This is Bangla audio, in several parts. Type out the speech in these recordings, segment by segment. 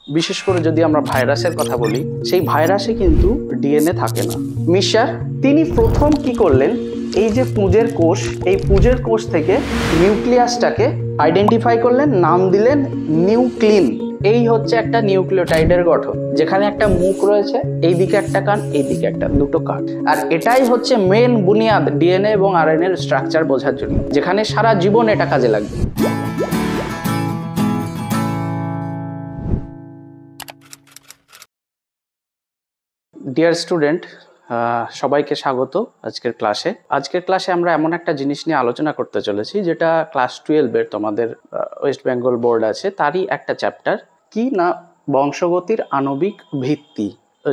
বিশেষ করে যদি আমরা ভাইরাসের কথা বলি, সেই ভাইরাসে কিন্তু ডিএনএ থাকে না। মিশার তিনি প্রথম কি করলেন, এই যে পুঁজের কোষ, এই পুঁজের কোষ থেকে নিউক্লিয়াসটাকে আইডেন্টিফাই করলেন, নাম দিলেন নিউক্লিন। এই হচ্ছে একটা নিউক্লিওটাইডের গঠন, যেখানে একটা মুখ রয়েছে, এইদিকে একটা কান, এইদিকে একটা, দুটো কান। আর এটাই হচ্ছে মেন বুনিয়াদ ডিএনএ এবং আরএনএ এর স্ট্রাকচার বোঝার জন্য, যেখানে সারা জীবন এটা কাজে লাগবে। ডিয়ার স্টুডেন্ট, সবাইকে স্বাগত আজকের ক্লাসে আমরা এমন একটা জিনিস নিয়ে আলোচনা করতে চলেছি, যেটা ক্লাস 12-এর তোমাদের ওয়েস্ট বেঙ্গল বোর্ড আছে, তারই একটা চ্যাপ্টার, কি না বংশগতির আণবিক ভিত্তি।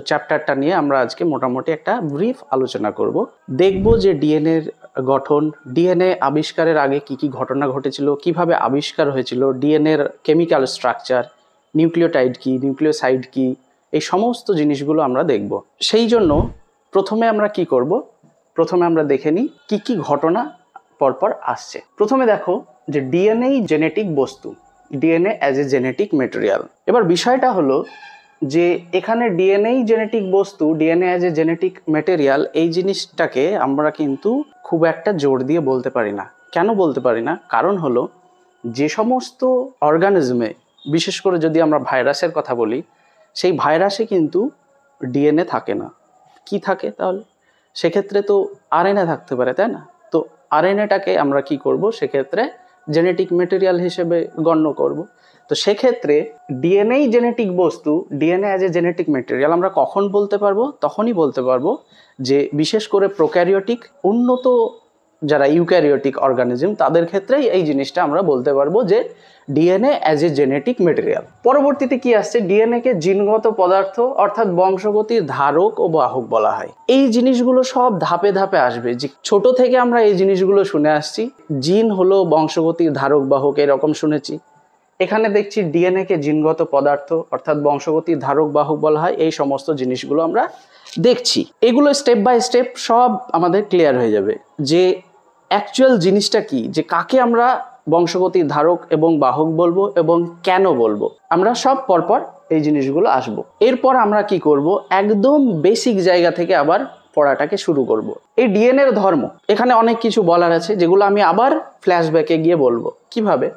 চ্যাপ্টারটা নিয়ে আমরা আজকে মোটামুটি একটা ব্রিফ আলোচনা করব। দেখব যে ডিএনএর গঠন, ডিএনএ আবিষ্কারের আগে কি কি ঘটনা ঘটেছিল, কিভাবে আবিষ্কার হয়েছিল, ডিএনএর কেমিক্যাল স্ট্রাকচার, নিউক্লিওটাইড কি, নিউক্লিওসাইড কি, এই সমস্ত জিনিসগুলো আমরা দেখব। সেই জন্য প্রথমে আমরা কি করব, প্রথমে আমরা দেখে নিই কি কি ঘটনা পরপর আসছে। প্রথমে দেখো যে ডিএনএ জেনেটিক বস্তু, DNA as a genetic material. এবার বিষয়টা হলো যে এখানে ডিএনএ জেনেটিক বস্তু, DNA as a genetic material, এই জিনিসটাকে আমরা কিন্তু খুব একটা জোর দিয়ে বলতে পারি না। কেন বলতে পারি না? কারণ হলো যে সমস্ত অর্গানিজমে, বিশেষ করে যদি আমরা ভাইরাসের কথা বলি, সেই ভাইরাসে কিন্তু ডিএনএ থাকে না। কি থাকে তাহলে? সেক্ষেত্রে তো আরএনএ থাকতে পারে, তাই না? তো আরএনএটাকে আমরা কি করব, সেক্ষেত্রে জেনেটিক মেটেরিয়াল হিসেবে গণ্য করব। তো সেক্ষেত্রে ডিএনএ জেনেটিক বস্তু, DNA as a genetic material আমরা কখন বলতে পারবো? তখনই বলতে পারবো যে বিশেষ করে প্রোক্যারিওটিক, উন্নত যারা ইউক্যারিওটিক অর্গানিজম, তাদের ক্ষেত্রেই এই জিনিসটা আমরা বলতে পারবো যে DNA as a genetic material. পরবর্তীতে কি আসছে, ডিএনএ কে জিনগত পদার্থ অর্থাৎ বংশগতির ধারক ও বাহক বলা হয়। এই জিনিসগুলো সব ধাপে ধাপে আসবে। যে ছোট থেকে আমরা এই জিনিসগুলো শুনে আসছি, জিন হলো বংশগতির ধারক বাহক, এরকম শুনেছি। এখানে দেখছি ডিএনএ কে জিনগত পদার্থ অর্থাৎ বংশগতির ধারক বাহক বলা হয়। এই সমস্ত জিনিসগুলো আমরা দেখছি। এগুলো স্টেপ বাই স্টেপ সব আমাদের ক্লিয়ার হয়ে যাবে যে অ্যাকচুয়াল জিনিসটা কি, যে কাকে আমরা বংশগতির ধারক এবং বাহক বলবো এবং কেন বলবো। আমরা সব পরপর এই জিনিসগুলো আসব। এরপর আমরা কি করব, একদম বেসিক জায়গা থেকে আবার পড়াটাকে শুরু করব। এই ডিএনএর ধর্ম, এখানে অনেক কিছু বলার আছে, যেগুলো আমি আবার ফ্ল্যাশব্যাকে গিয়ে বলবো। কিভাবে?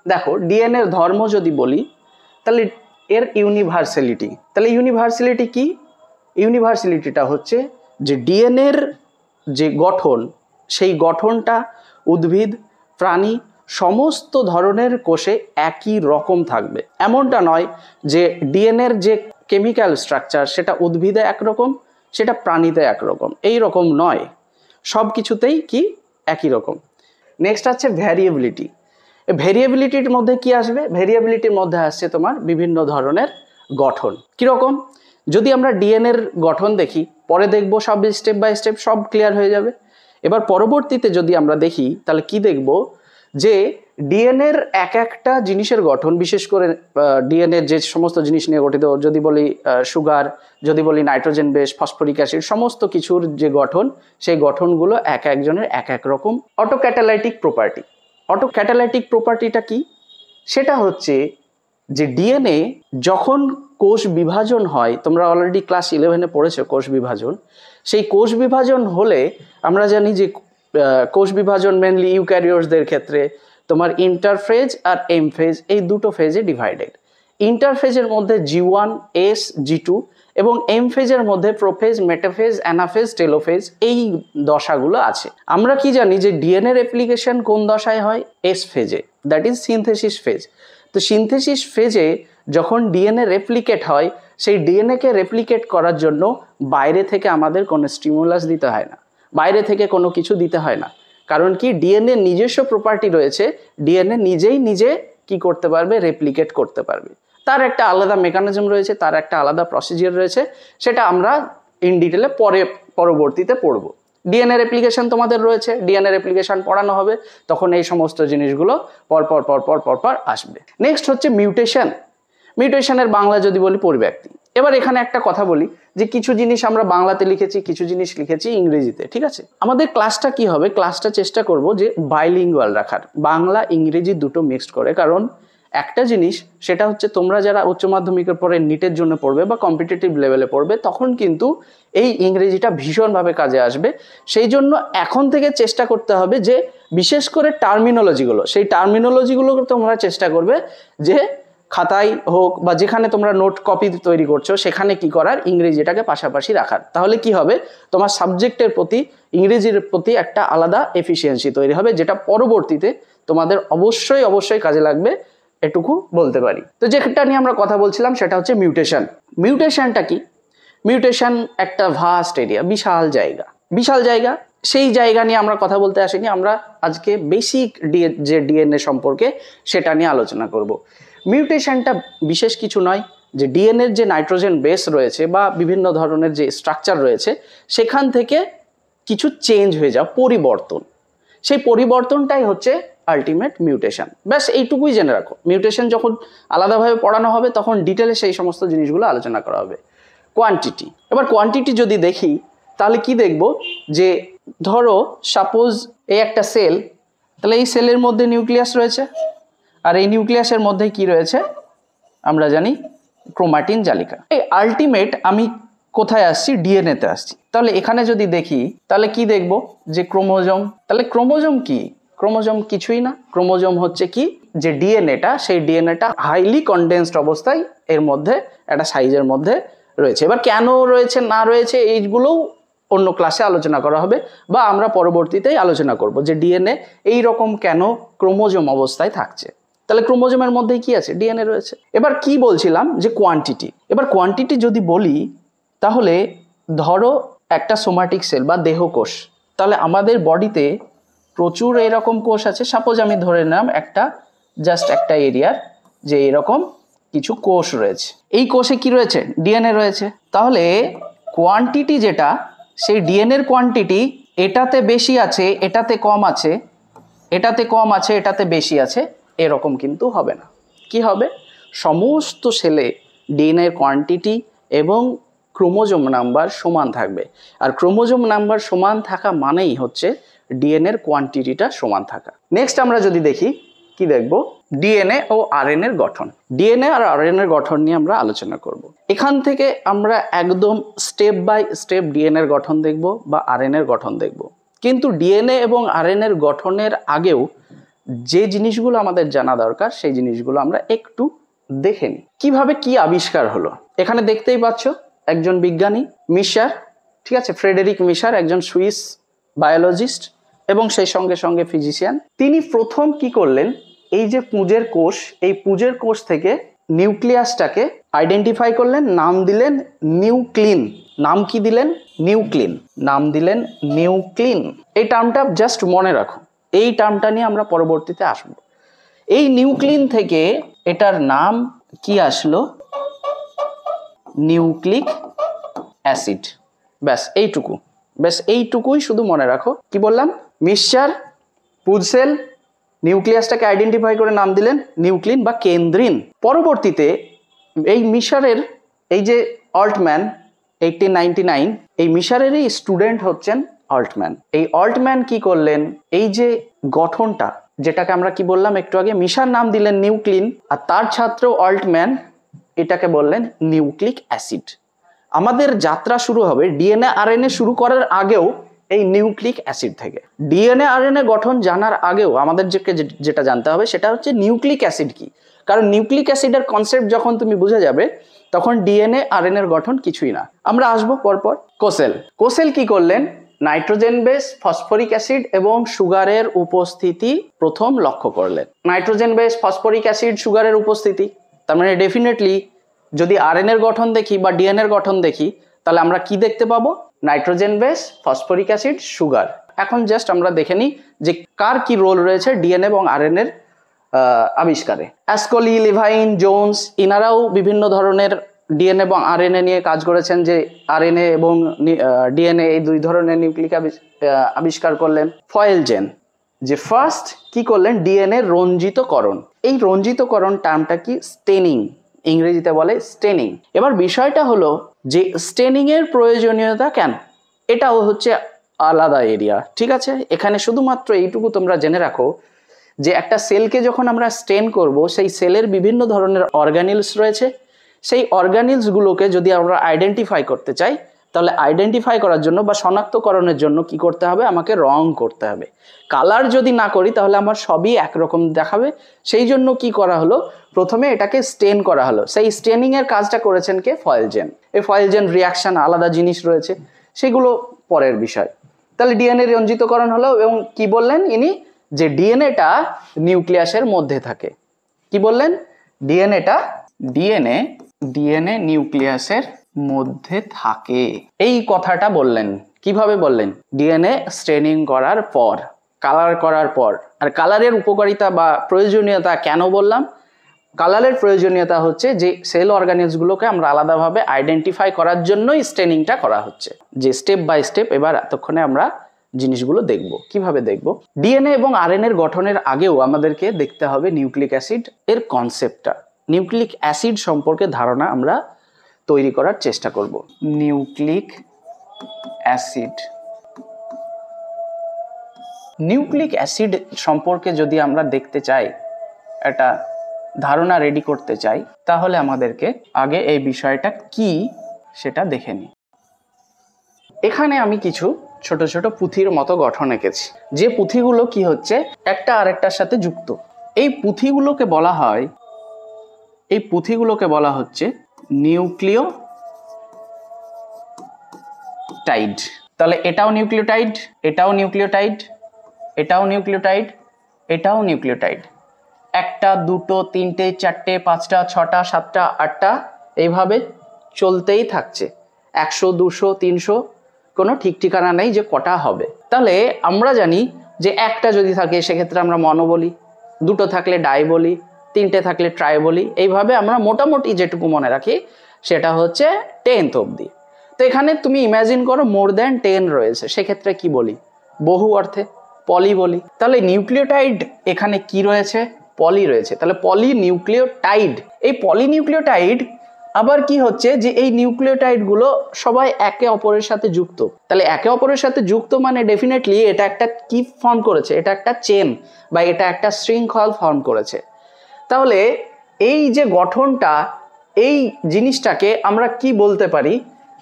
দেখো, ডিএনএর ধর্ম যদি বলি, তাহলে এর ইউনিভার্সালিটি। তাহলে ইউনিভার্সালিটি কি? ইউনিভার্সালিটিটা হচ্ছে যে ডিএনএর যে গঠন, সেই গঠনটা উদ্ভিদ, প্রাণী, সমস্ত ধরনের কোষে একই রকম থাকবে। এমনটা নয় যে ডিএনএর যে কেমিক্যাল স্ট্রাকচার, সেটা উদ্ভিদে একরকম, সেটা প্রাণীতে একরকম, এই রকম নয়। সব কিছুতেই কি একই রকম। নেক্সট আছে ভ্যারিয়েবিলিটি। ভেরিয়েবিলিটির মধ্যে কি আসবে? ভেরিয়েবিলিটির মধ্যে আসছে তোমার বিভিন্ন ধরনের গঠন। কিরকম? যদি আমরা ডিএনএর গঠন দেখি, পরে দেখব সব স্টেপ বাই স্টেপ সব ক্লিয়ার হয়ে যাবে। এবার পরবর্তীতে যদি আমরা দেখি, তাহলে কি দেখব, যে ডিএনএর এক একটা জিনিসের গঠন, বিশেষ করে ডিএনএর যে সমস্ত জিনিস নিয়ে গঠিত, যদি বলি সুগার, যদি বলি নাইট্রোজেন বেস, ফসফরিক অ্যাসিড, সমস্ত কিছুর যে গঠন, সেই গঠনগুলো এক একজনের এক এক রকম। অটোক্যাটালাইটিক প্রপার্টি। অটোক্যাটালাইটিক প্রপার্টিটা কি? সেটা হচ্ছে যে ডিএনএ যখন কোষ বিভাজন হয়, তোমরা অলরেডি ক্লাস 11-এ পড়েছো কোষ বিভাজন। সেই কোষ বিভাজন হলে আমরা জানি যে কোষ বিভাজন মেনলি ইউক্যারিওটসদের ক্ষেত্রে তোমার ইন্টারফেজ আর এমফেজ, এই দুটো ফেজে ডিভাইডেড। ইন্টারফেজের মধ্যে G1, S, G2 এবং এমফেজের মধ্যে প্রোফেজ, মেটাফেজ, অ্যানাফেজ, টেলোফেজ, এই দশাগুলো আছে। আমরা কি জানি যে ডিএনএ রেপ্লিকেশন কোন দশায় হয়? এস ফেজে, দ্যাট ইজ সিনথেসিস ফেজ। তো সিনথেসিস ফেজে যখন ডিএনএ রেপ্লিকেট হয়, সেই ডিএনএকে রেপ্লিকেট করার জন্য বাইরে থেকে আমাদের কোনো স্টিমুলাস দিতে হয় না, বাইরে থেকে কোনো কিছু দিতে হয় না। কারণ কি, ডিএনএ নিজস্ব প্রপার্টি রয়েছে, ডিএনএ নিজেই নিজে কি করতে পারবে? রেপ্লিকেট করতে পারবে। তার একটা আলাদা মেকানিজম রয়েছে, তার একটা আলাদা প্রসিজিওর রয়েছে, সেটা আমরা ইন ডিটেলে পরবর্তীতে পড়বো। ডিএনএ রেপ্লিকেশন তোমাদের রয়েছে, ডিএনএ রেপ্লিকেশন পড়ানো হবে, তখন এই সমস্ত জিনিসগুলো পরপর আসবে। নেক্সট হচ্ছে মিউটেশন। মিউটেশনের বাংলা যদি বলি, পরিব্যক্তি। এবার এখানে একটা কথা বলি যে কিছু জিনিস আমরা বাংলাতে লিখেছি, কিছু জিনিস লিখেছি ইংরেজিতে, ঠিক আছে? আমাদের ক্লাসটা কি হবে, ক্লাসটা চেষ্টা করব যে বাইলিঙ্গুয়াল রাখার, বাংলা ইংরেজি দুটো মিক্সড করে। কারণ একটা জিনিস, সেটা হচ্ছে তোমরা যারা উচ্চ মাধ্যমিকের পরে নিটের জন্য পড়বে বা কম্পিটিটিভ লেভেলে পড়বে, তখন কিন্তু এই ইংরেজিটা ভীষণভাবে কাজে আসবে। সেই জন্য এখন থেকে চেষ্টা করতে হবে যে বিশেষ করে টার্মিনোলজিগুলো, সেই টার্মিনোলজিগুলো তোমরা চেষ্টা করবে যে খাতায় হোক বা যেখানে তোমরা নোট কপি তৈরি করছো সেখানে কি করার, ইংরেজিটাকে পাশাপাশি রাখার। তাহলে কি হবে, তোমার সাবজেক্টের প্রতি, ইংরেজির প্রতি একটা আলাদা এফিসিয়েন্সি তৈরি হবে, যেটা পরবর্তীতে তোমাদের অবশ্যই অবশ্যই কাজে লাগবে, এটুকু বলতে পারি। তো যেটা নিয়ে আমরা কথা বলছিলাম সেটা হচ্ছে মিউটেশন। মিউটেশনটা কি? মিউটেশন একটা ভাস্ট এরিয়া, বিশাল জায়গা, বিশাল জায়গা। সেই জায়গা নিয়ে আমরা কথা বলতে আসিনি, আমরা আজকে বেসিক যে ডিএনএ সম্পর্কে সেটা নিয়ে আলোচনা করব। মিউটেশনটা বিশেষ কিছু নয়, যে ডিএনএর যে নাইট্রোজেন বেস রয়েছে বা বিভিন্ন ধরনের যে স্ট্রাকচার রয়েছে সেখান থেকে কিছু চেঞ্জ হয়ে যাওয়া, পরিবর্তন, সেই পরিবর্তনটাই হচ্ছে আলটিমেট মিউটেশন। ব্যাস এইটুকুই জেনে রাখো। মিউটেশন যখন আলাদাভাবে পড়ানো হবে তখন ডিটেলে সেই সমস্ত জিনিসগুলো আলোচনা করা হবে। কোয়ান্টিটি, এবার কোয়ান্টিটি যদি দেখি তাহলে কি দেখব, যে ধরো সাপোজ এই একটা সেল, তাহলে এই সেলের মধ্যে নিউক্লিয়াস রয়েছে, আর এই নিউক্লিয়াসের মধ্যে কি রয়েছে আমরা জানি, ক্রোমাটিন জালিকা। এই আলটিমেট আমি কোথায় আসছি, ডিএনএতে আসছি। তাহলে এখানে যদি দেখি তাহলে কি দেখব, যে ক্রোমোজোম। তাহলে ক্রোমোজোম কি? ক্রোমোজোম কিছুই না, ক্রোমোজোম হচ্ছে কি, যে ডিএনএটা, সেই ডিএনএটা হাইলি কনডেন্সড অবস্থায় এর মধ্যে একটা সাইজের মধ্যে রয়েছে। এবার কেন রয়েছে না রয়েছে এইগুলোও অন্য ক্লাসে আলোচনা করা হবে, বা আমরা পরবর্তীতেই আলোচনা করব যে ডিএনএ এই রকম কেন ক্রোমোজোম অবস্থায় থাকছে। তাহলে ক্রোমোজোমের মধ্যেই কি আছে, ডিএনএ রয়েছে। এবার কি বলছিলাম, যে কোয়ান্টিটি। এবার কোয়ান্টিটি যদি বলি তাহলে ধরো একটা সোমাটিক সেল বা দেহকোষ, তাহলে আমাদের বডিতে প্রচুর এরকম কোষ আছে। সাপোজ আমি ধরে নিলাম একটা জাস্ট একটা এরিয়ার যে এরকম কিছু কোষ রয়েছে, এই কোষে কি রয়েছে, ডিএনএ রয়েছে। তাহলে কোয়ান্টিটি যেটা, সেই ডিএনএর কোয়ান্টিটি এটাতে বেশি আছে, এটাতে কম আছে, এটাতে কম আছে, এটাতে বেশি আছে, এরকম কিন্তু হবে না। কি হবে, সমস্ত সেলে ডিএনএর কোয়ান্টিটি এবং ক্রোমোজোম নাম্বার সমান থাকবে। আর ক্রোমোজোম নাম্বার সমান থাকা মানেই হচ্ছে ডিএনএর কোয়ান্টিটিটা সমান থাকা। নেক্সট আমরা যদি দেখি কি দেখব, ডিএনএ ও আরএনএর গঠন। ডিএনএ আর আরএনএর গঠন নিয়ে আমরা আলোচনা করব। এখান থেকে আমরা একদম স্টেপ বাই স্টেপ ডিএনএর গঠন দেখব বা আরএনএর গঠন দেখব। কিন্তু ডিএনএ এবং আরএনএর গঠনের আগেও যে জিনিসগুলো আমাদের জানা দরকার সেই জিনিসগুলো আমরা একটু দেখে নিই। কিভাবে কি আবিষ্কার হলো, এখানে দেখতেই পাচ্ছ একজন বিজ্ঞানী মিশার, ঠিক আছে, ফ্রেডেরিক মিশার, একজন সুইস বায়োলজিস্ট এবং সেই সঙ্গে সঙ্গে ফিজিশিয়ান। তিনি প্রথম কি করলেন, এই যে পুঁজের কোষ, এই পুঁজের কোষ থেকে নিউক্লিয়াসটাকে আইডেন্টিফাই করলেন, নাম দিলেন নিউক্লিন। নাম কি দিলেন, নিউক্লিন। নাম দিলেন নিউক্লিন। এই টার্মটা জাস্ট মনে রাখো, এই টার্মটা নিয়ে আমরা পরবর্তীতে আসব। এই নিউক্লিন থেকে এটার নাম কি আসলো, নিউক্লিক অ্যাসিড। ব্যাস এইটুকু, ব্যাস এইটুকুই শুধু মনে রাখো। কি বললাম, মিক্সচার, পুজ সেল, নিউক্লিয়াসটাকে আইডেন্টিফাই করে নাম দিলেন নিউক্লিন বা কেন্দ্রিন। পরবর্তীতে এই মিশারের এই যে অল্টম্যান 1899, এই মিশারেরই স্টুডেন্ট হচ্ছেন অল্টম্যান। এই অল্টম্যান কি করলেন, এই যে গঠনটা যেটাকে আমরা কি বললাম একটু আগে, মিশার নাম দিলেন নিউক্লিন, আর তার ছাত্র অল্টম্যান এটাকে বললেন নিউক্লিক অ্যাসিড। আমাদের যাত্রা শুরু হবে ডিএনএ আরএনএ শুরু করার আগেও এই নিউক্লিক অ্যাসিড থেকে। ডিএনএ আরএনএ গঠন জানার আগেও আমাদের যেটা জানতে হবে সেটা হচ্ছে নিউক্লিক অ্যাসিড কি। কারণ নিউক্লিক অ্যাসিডের কনসেপ্ট যখন তুমি বুঝে যাবে তখন ডিএনএ আরএনএর গঠন কিছুই না। আমরা আসবো পরপর। কোসেল। কোসেল কি করলেন, নাইট্রোজেন বেস, ফসফরিক অ্যাসিড এবং সুগারের উপস্থিতি প্রথম লক্ষ্য করলেন। নাইট্রোজেন বেস, ফসফরিক অ্যাসিড, সুগারের উপস্থিতি, তার মানে ডেফিনেটলি যদি আরএনএর গঠন দেখি বা ডিএনএর গঠন দেখি তাহলে আমরা কি দেখতে পাবো, nitrogen base, phosphoric acid, sugar. এখন জাস্ট আমরা দেখে নিই যে কার কি রোল রয়েছে ডিএনএ এবং আরএনএর আবিষ্কারে। অ্যাসকলি, লিভাইন, জোন্স, ইনারাও বিভিন্ন ধরনের ডিএনএ এবং আরএনএ নিয়ে কাজ করেছেন, যে আরএনএ এবং ডিএনএ এই দুই ধরনের নিউক্লিক আবিষ্কার করলেন। ফয়েলজেন যে ফার্স্ট কি করলেন, ডিএনএ রঞ্জিতকরণ। এই রঞ্জিতকরণ টার্মটা কি, স্টেনিং, ইংরেজিতে বলে স্টেনিং। এবার বিষয়টা হলো যে স্টেনিং এর প্রয়োজনীয়তা কেন, এটাও হচ্ছে আলাদা এরিয়া, ঠিক আছে। এখানে শুধুমাত্র এইটুকু তোমরা জেনে রাখো যে একটা সেলকে যখন আমরা স্টেন করব, সেই সেলের বিভিন্ন ধরনের অর্গানিলস রয়েছে। সেই অর্গানিলসগুলোকে যদি আমরা আইডেন্টিফাই করতে চাই, তাহলে আইডেন্টিফাই করার জন্য বা শনাক্তকরণের জন্য কি করতে হবে, আমাকে রং করতে হবে। কালার যদি না করি তাহলে আমার সবই একরকম দেখাবে। সেই জন্য কি করা হলো, প্রথমে এটাকে স্টেন করা হলো। সেই স্টেনিংয়ের কাজটা করেছেন কে, ফয়েলজেন। এই ফয়েলজেন রিয়াকশান আলাদা জিনিস রয়েছে, সেগুলো পরের বিষয়। তাহলে ডিএনএ রঞ্জিতকরণ হলো, এবং কি বললেন ইনি, যে ডিএনএটা নিউক্লিয়াসের মধ্যে থাকে। কি বললেন, ডিএনএ নিউক্লিয়াসের মধ্যে থাকে, এই কথাটা বললেন। কিভাবে বললেন, ডিএনএ স্টেনিং করার পর, কালার করার পর। আর কালারের উপকারিতা বা প্রয়োজনীয়তা কেন বললাম, কালারের প্রয়োজনীয়তা হচ্ছে যে সেল অর্গানিলসগুলোকে আমরা আলাদাভাবে আইডেন্টিফাই করার জন্যই স্টেনিংটা করা হচ্ছে। যে স্টেপ বাই স্টেপ এবার এতক্ষণে আমরা জিনিসগুলো দেখব। কিভাবে দেখব, ডিএনএ এবং আরএনএর গঠনের আগেও আমাদেরকে দেখতে হবে নিউক্লিক অ্যাসিড এর কনসেপ্টটা। নিউক্লিক অ্যাসিড সম্পর্কে ধারণা আমরা তৈরি করার চেষ্টা করব। নিউক্লিক অ্যাসিড সম্পর্কে যদি আমরা দেখতে চাই, একটা ধারণা রেডি করতে চাই, তাহলে আমাদেরকে আগে এই বিষয়টা কি সেটা দেখে নিই। এখানে আমি কিছু ছোট ছোট পুঁথির মতো গঠন এঁকেছি, যে পুঁথিগুলো কি হচ্ছে, একটা আরেকটার সাথে যুক্ত। এই পুঁথিগুলোকে বলা হচ্ছে নিউক্লিওটাইড। তাহলে এটাও নিউক্লিওটাইড, এটাও নিউক্লিওটাইড, এটাও নিউক্লিওটাইড, এটাও নিউক্লিওটাইড। একটা, দুটো, তিনটে, চারটে, পাঁচটা, ছটা, সাতটা, আটটা, এইভাবে চলতেই থাকছে। 100, 200, 300, কোনো ঠিক ঠিকানা নেই যে কটা হবে। তাহলে আমরা জানি যে একটা যদি থাকে সেক্ষেত্রে আমরা মনো বলি, দুটো থাকলে ডাই বলি, তিনটে থাকলে ট্রাই বলি। এইভাবে আমরা মোটামুটি যেটুকু মনে রাখি সেটা হচ্ছে 10th অবধি। তো এখানে তুমি ইমাজিন করো মোর দ্যান 10 রয়েছে, সেক্ষেত্রে কি বলি, বহু অর্থে পলি বলি। তাহলে নিউক্লিওটাইড এখানে কি রয়েছে, পলি রয়েছে। তাহলে পলিনিউক্লিওটাইড। এই পলিনিউক্লিওটাইড আবার কি হচ্ছে, যে এই নিউক্লিওটাইডগুলো সবাই একে অপরের সাথে যুক্ত। তাহলে একে অপরের সাথে যুক্ত মানে ডেফিনেটলি এটা একটা কি ফর্ম করেছে, এটা একটা চেন বা এটা একটা শৃঙ্খল ফর্ম করেছে। তাহলে এই যে গঠনটা, এই জিনিসটাকে আমরা কি বলতে পারি,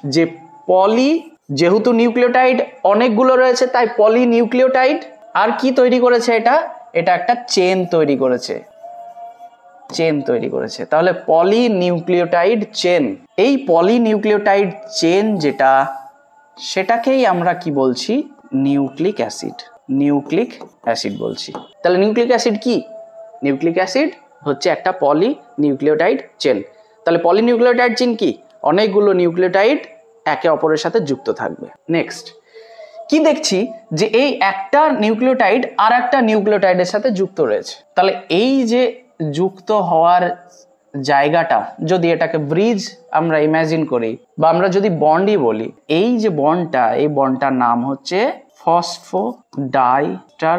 যে পলি, যেহেতু নিউক্লিওটাইড অনেকগুলো রয়েছে তাই পলিনিউক্লিওটাইড। আর কি তৈরি করেছে, এটা একটা চেন তৈরি করেছে। তাহলে পলিনিউক্লিওটাইড চেন। এই পলিনিউক্লিওটাইড চেন যেটা, সেটাকেই আমরা কি বলছি, নিউক্লিক অ্যাসিড বলছি। তাহলে নিউক্লিক অ্যাসিড কি, নিউক্লিক অ্যাসিড হচ্ছে একটা পলিনিউক্লিওটাইড চেন। তাহলে পলিনিউক্লিওটাইড চেন কি, অনেকগুলো নিউক্লিওটাইড একে অপরের সাথে যুক্ত থাকবে। নেক্সট কি দেখছি, যে এই একটা নিউক্লিওটাইড আর একটা নিউক্লিওটাইডের সাথে যুক্ত রয়েছে। তাহলে এই যে যুক্ত হওয়ার জায়গাটা, যদি এটাকে ব্রিজ আমরা ইমাজিন করি বা আমরা যদি বন্ডই বলি, এই যে বন্ডটা, এই বন্ডটার নাম হচ্ছে ফসফোডাইস্টার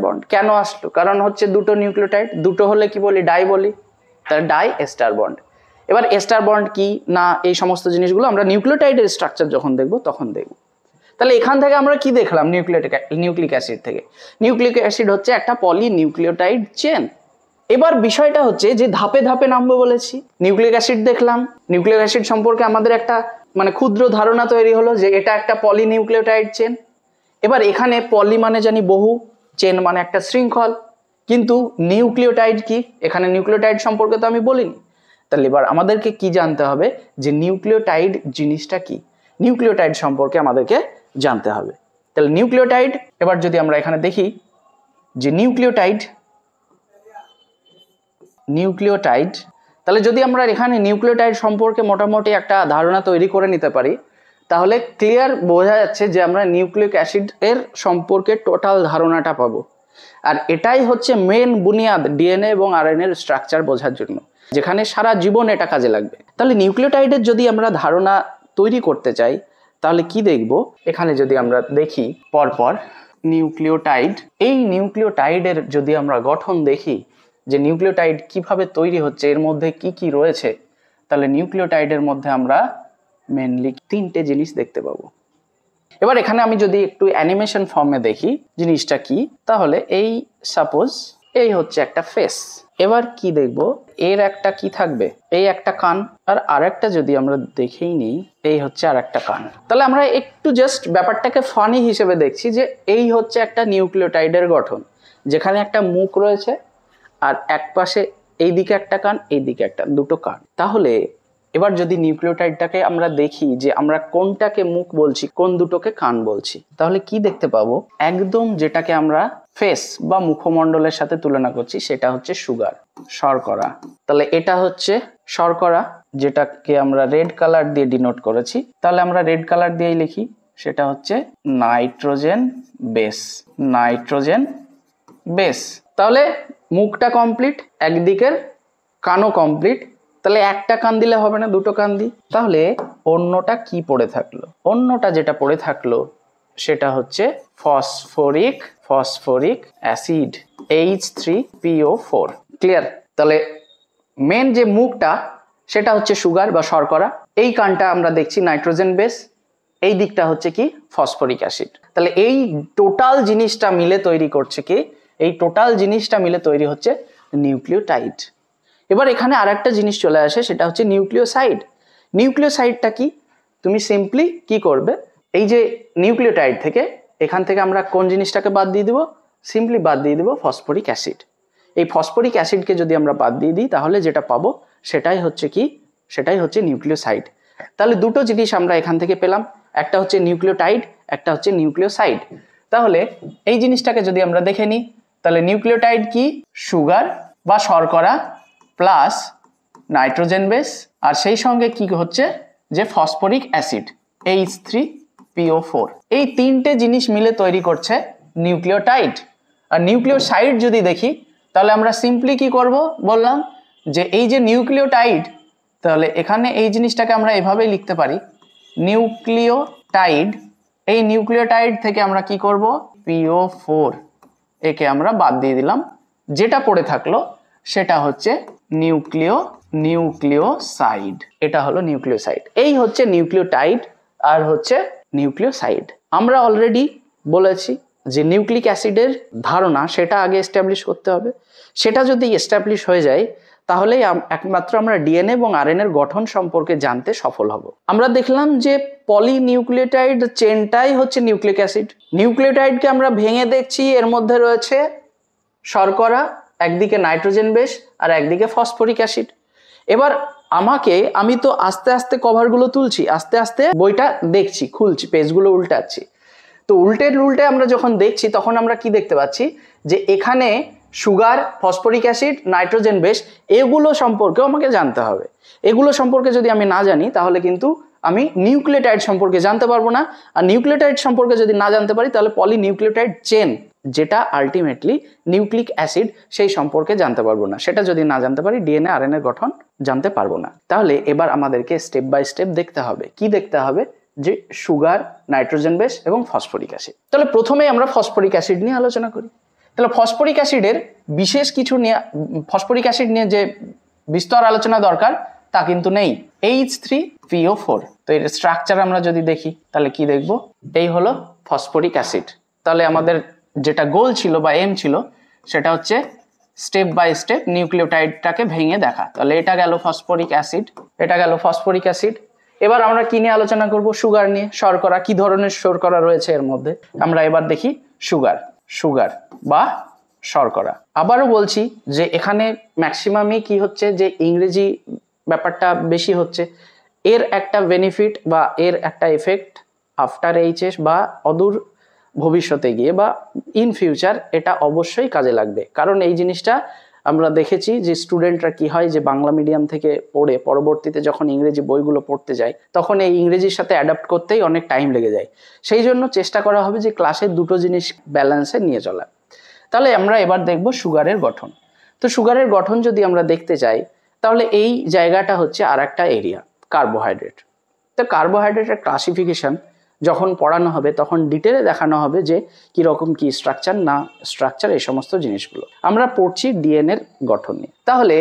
বন্ড। কেন আসলো, কারণ হচ্ছে দুটো নিউক্লিওটাইড, দুটো হলে কি বলি, ডাই বলি, তাহলে ডাই এস্টার বন্ড। এবার এস্টার বন্ড কি না, এই সমস্ত জিনিসগুলো আমরা নিউক্লিওটাইডের স্ট্রাকচার যখন দেখব তখন দেখব। তাহলে এখান থেকে আমরা কি দেখলাম, নিউক্লিক অ্যাসিড থেকে, নিউক্লিক অ্যাসিড হচ্ছে একটা পলিনিউক্লিওটাইড চেন। এবার বিষয়টা হচ্ছে যে ধাপে ধাপে নামবো বলেছি। নিউক্লিক অ্যাসিড দেখলাম, নিউক্লিক অ্যাসিড সম্পর্কে আমাদের একটা মানে ক্ষুদ্র ধারণা তৈরি হলো যে এটা একটা পলিনিউক্লিওটাইড চেন। এবার এখানে পলি মানে জানি বহু, চেন মানে একটা শৃঙ্খল, কিন্তু নিউক্লিওটাইড কি, এখানে নিউক্লিওটাইড সম্পর্কে তো আমি বলিনি। তাহলে এবার আমাদেরকে কি জানতে হবে, যে নিউক্লিওটাইড জিনিসটা কি, নিউক্লিওটাইড সম্পর্কে আমাদেরকে জানতে হবে। তাহলে নিউক্লিওটাইড, এবার যদি আমরা এখানে দেখি যে নিউক্লিওটাইড, তাহলে যদি আমরা এখানে নিউক্লিওটাইড সম্পর্কে মোটামুটি একটা ধারণা তৈরি করে নিতে পারি, তাহলে ক্লিয়ার বোঝা যাচ্ছে যে আমরা নিউক্লিক অ্যাসিড এর সম্পর্কে টোটাল ধারণাটা পাবো। আর এটাই হচ্ছে মেন বুনিয়াদ ডিএনএ এবং আরএনএ এর স্ট্রাকচার বোঝার জন্য, যেখানে সারা জীবন এটা কাজে লাগবে। তাহলে নিউক্লিওটাইডের যদি আমরা ধারণা তৈরি করতে চাই, তাহলে কি দেখব, এখানে যদি আমরা দেখি পরপর নিউক্লিওটাইড, এই নিউক্লিওটাইডের যদি আমরা গঠন দেখি, যে নিউক্লিওটাইড কিভাবে তৈরি হচ্ছে, এর মধ্যে কি কি রয়েছে, তাহলে নিউক্লিওটাইডের মধ্যে আমরা মেনলি তিনটে জিনিস দেখতে পাবো। এবার এখানে আমি যদি একটু অ্যানিমেশন ফর্মে দেখি জিনিসটা কি, তাহলে এই সাপোজ এই হচ্ছে একটা ফেস। এবার কি দেখব, এর একটা কি থাকবে, এই একটা কান, আর আরেকটা যদি আমরা দেখেই নিই, এই হচ্ছে আর একটা কান। তাহলে আমরা একটু জাস্ট ব্যাপারটাকে ফানি হিসেবে দেখছি যে এই হচ্ছে একটা নিউক্লিওটাইডের গঠন, যেখানে একটা মুখ রয়েছে আর এক পাশে এই দিকে একটা কান, এই দিকে একটা, দুটো কান। তাহলে এবার যদি নিউক্লিওটাইডটাকে আমরা দেখি যে আমরা কোনটাকে মুখ বলছি, কোন দুটোকে কান বলছি, তাহলে কি দেখতে পাবো, একদম যেটাকে আমরা ফেস বা মুখমণ্ডলের সাথে তুলনা করছি সেটা হচ্ছে সুগার, শর্করা। তাহলে এটা হচ্ছে শর্করা, যেটাকে আমরা রেড কালার দিয়ে ডিনোট করেছি। তাহলে আমরা রেড কালার দিয়েই লিখি, সেটা হচ্ছে নাইট্রোজেন বেস, নাইট্রোজেন বেস। তাহলে মুখটা কমপ্লিট, একদিকের কানও কমপ্লিট। তাহলে একটা কান দিলে হবে না, দুটো কান দিই। তাহলে অন্যটা কি পড়ে থাকলো, অন্যটা যেটা পড়ে থাকলো সেটা হচ্ছে ফসফরিক অ্যাসিড H3PO4। ক্লিয়ার? তাহলে মেন যে মুখটা সেটা হচ্ছে সুগার বা শর্করা, এই কানটা আমরা দেখছি নাইট্রোজেন বেস, এই দিকটা হচ্ছে কি ফসফরিক অ্যাসিড। তাহলে এই টোটাল জিনিসটা মিলে তৈরি করছে কি, এই টোটাল জিনিসটা মিলে তৈরি হচ্ছে নিউক্লিওটাইড। এবার এখানে আরেকটা জিনিস চলে আসে, সেটা হচ্ছে নিউক্লিওসাইড। নিউক্লিওসাইডটা কি, তুমি সিম্পলি কি করবে, এই যে নিউক্লিওটাইড থেকে এখান থেকে আমরা কোন জিনিসটাকে বাদ দিয়ে দিব, সিম্পলি বাদ দিয়ে দিব ফসফরিক অ্যাসিড। এই ফসফরিক অ্যাসিডকে যদি আমরা বাদ দিয়ে দিই তাহলে যেটা পাবো সেটাই হচ্ছে কি, সেটাই হচ্ছে নিউক্লিওসাইড। তাহলে দুটো জিনিস আমরা এখান থেকে পেলাম, একটা হচ্ছে নিউক্লিওটাইড, একটা হচ্ছে নিউক্লিওসাইড। তাহলে এই জিনিসটাকে যদি আমরা দেখে নিই, তাহলে নিউক্লিওটাইড কি, সুগার বা শর্করা প্লাস নাইট্রোজেন বেস, আর সেই সঙ্গে কি হচ্ছে যে ফসফরিক অ্যাসিড H3PO4। এই তিনটে জিনিস মিলে তৈরি করছে নিউক্লিওটাইড। আর নিউক্লিওসাইড যদি দেখি তাহলে আমরা সিম্পলি কি করব, বললাম যে এই যে নিউক্লিওটাইড, তাহলে এখানে এই জিনিসটাকে আমরা এভাবেই লিখতে পারি, নিউক্লিওটাইড। এই নিউক্লিওটাইড থেকে আমরা কি করব, PO4 একে আমরা বাদ দিয়ে দিলাম, যেটা পড়ে থাকলো সেটা হচ্ছে নিউক্লিওসাইড। এটা হলো নিউক্লিওসাইড। এই হচ্ছে নিউক্লিওটাইড আর হচ্ছে নিউক্লিওসাইড। আমরা অলরেডি বলেছি যে নিউক্লিক অ্যাসিডের ধারণা সেটা আগে এস্টাবলিশ করতে হবে। সেটা যদি এস্টাবলিশ হয়ে যায় তাহলেই একমাত্র আমরা ডিএনএ এবং আরএনএ এর গঠন সম্পর্কে জানতে সফল হব। আমরা দেখলাম যে পলিনিউক্লিওটাইড চেনটাই হচ্ছে নিউক্লিক অ্যাসিড। নিউক্লিওটাইডকে আমরা ভেঙে দেখছি, এর মধ্যে রয়েছে শর্করা, একদিকে নাইট্রোজেন বেস আর একদিকে ফসফরিক অ্যাসিড। এবার আমি তো আস্তে আস্তে কভারগুলো তুলছি, আস্তে আস্তে বইটা দেখছি, খুলছি, পেজগুলো উল্টাচ্ছি। তো উল্টে আমরা যখন দেখছি তখন আমরা কি দেখতে পাচ্ছি যে এখানে sugar, phosphoric acid, nitrogen base, এগুলো সম্পর্কেও আমাকে জানতে হবে। এগুলো সম্পর্কে যদি আমি না জানি তাহলে কিন্তু আমি নিউক্লিওটাইড সম্পর্কে জানতে পারবো না। আর নিউক্লিওটাইড সম্পর্কে যদি না জানতে পারি তাহলে পলিনিউক্লিওটাইড চেন, যেটা আলটিমেটলি নিউক্লিক অ্যাসিড, সেই সম্পর্কে জানতে পারবো না। সেটা যদি না জানতে পারি ডিএনএ আরএনএ গঠন জানতে পারবো না। তাহলে এবার আমাদেরকে স্টেপ বাই স্টেপ দেখতে হবে। কি দেখতে হবে, যে সুগার, নাইট্রোজেন বেস এবং ফসফরিক অ্যাসিড। তাহলে প্রথমে আমরা ফসফরিক অ্যাসিড নিয়ে আলোচনা করি। তাহলে ফসফরিক অ্যাসিডের বিশেষ কিছু নিয়ে, ফসফরিক অ্যাসিড নিয়ে যে বিস্তর আলোচনা দরকার তা কিন্তু নেই। H3PO4। তো এর স্ট্রাকচার আমরা যদি দেখি তাহলে কি দেখব, এই হলো ফসফরিক অ্যাসিড। তাহলে আমাদের যেটা গোল ছিল বা এম ছিল সেটা হচ্ছে স্টেপ বাই স্টেপ নিউক্লিওটাইডটাকে ভেঙে দেখা। তাহলে এটা গেল ফসফরিক অ্যাসিড, এটা গেল ফসফরিক অ্যাসিড। এবার আমরা কি নিয়ে আলোচনা করব, সুগার নিয়ে। শর্করা, কি ধরনের শর্করা রয়েছে এর মধ্যে, আমরা এবার দেখি সুগার বা শর্করা। আবারও বলছি যে এখানে ম্যাক্সিমামই কি হচ্ছে যে ইংরেজি ব্যাপারটা বেশি হচ্ছে। এর একটা বেনিফিট বা এর একটা এফেক্ট আফটার এইচএস বা অদূর ভবিষ্যতে গিয়ে বা ইন ফিউচার এটা অবশ্যই কাজে লাগবে। কারণ এই জিনিসটা আমরা দেখেছি যে স্টুডেন্টরা কি হয়, যে বাংলা মিডিয়াম থেকে পড়ে পরবর্তীতে যখন ইংরেজি বইগুলো পড়তে যায় তখন এই ইংরেজির সাথে অ্যাডাপ্ট করতেই অনেক টাইম লেগে যায়। সেই জন্য চেষ্টা করা হবে যে ক্লাসের দুটো জিনিস ব্যালেন্সে নিয়ে চলা। তাহলে আমরা এবার দেখব সুগারের গঠন। তো সুগারের গঠন যদি আমরা দেখতে চাই তাহলে এই জায়গাটা হচ্ছে আর একটা এরিয়া, কার্বোহাইড্রেট। তো কার্বোহাইড্রেটের ক্লাসিফিকেশন যখন পড়ানো হবে তখন ডিটেলে দেখানো হবে যে কীরকম কি স্ট্রাকচার, না স্ট্রাকচার, এই সমস্ত জিনিসগুলো আমরা পড়ছি ডিএনএর গঠন নিয়ে। তাহলে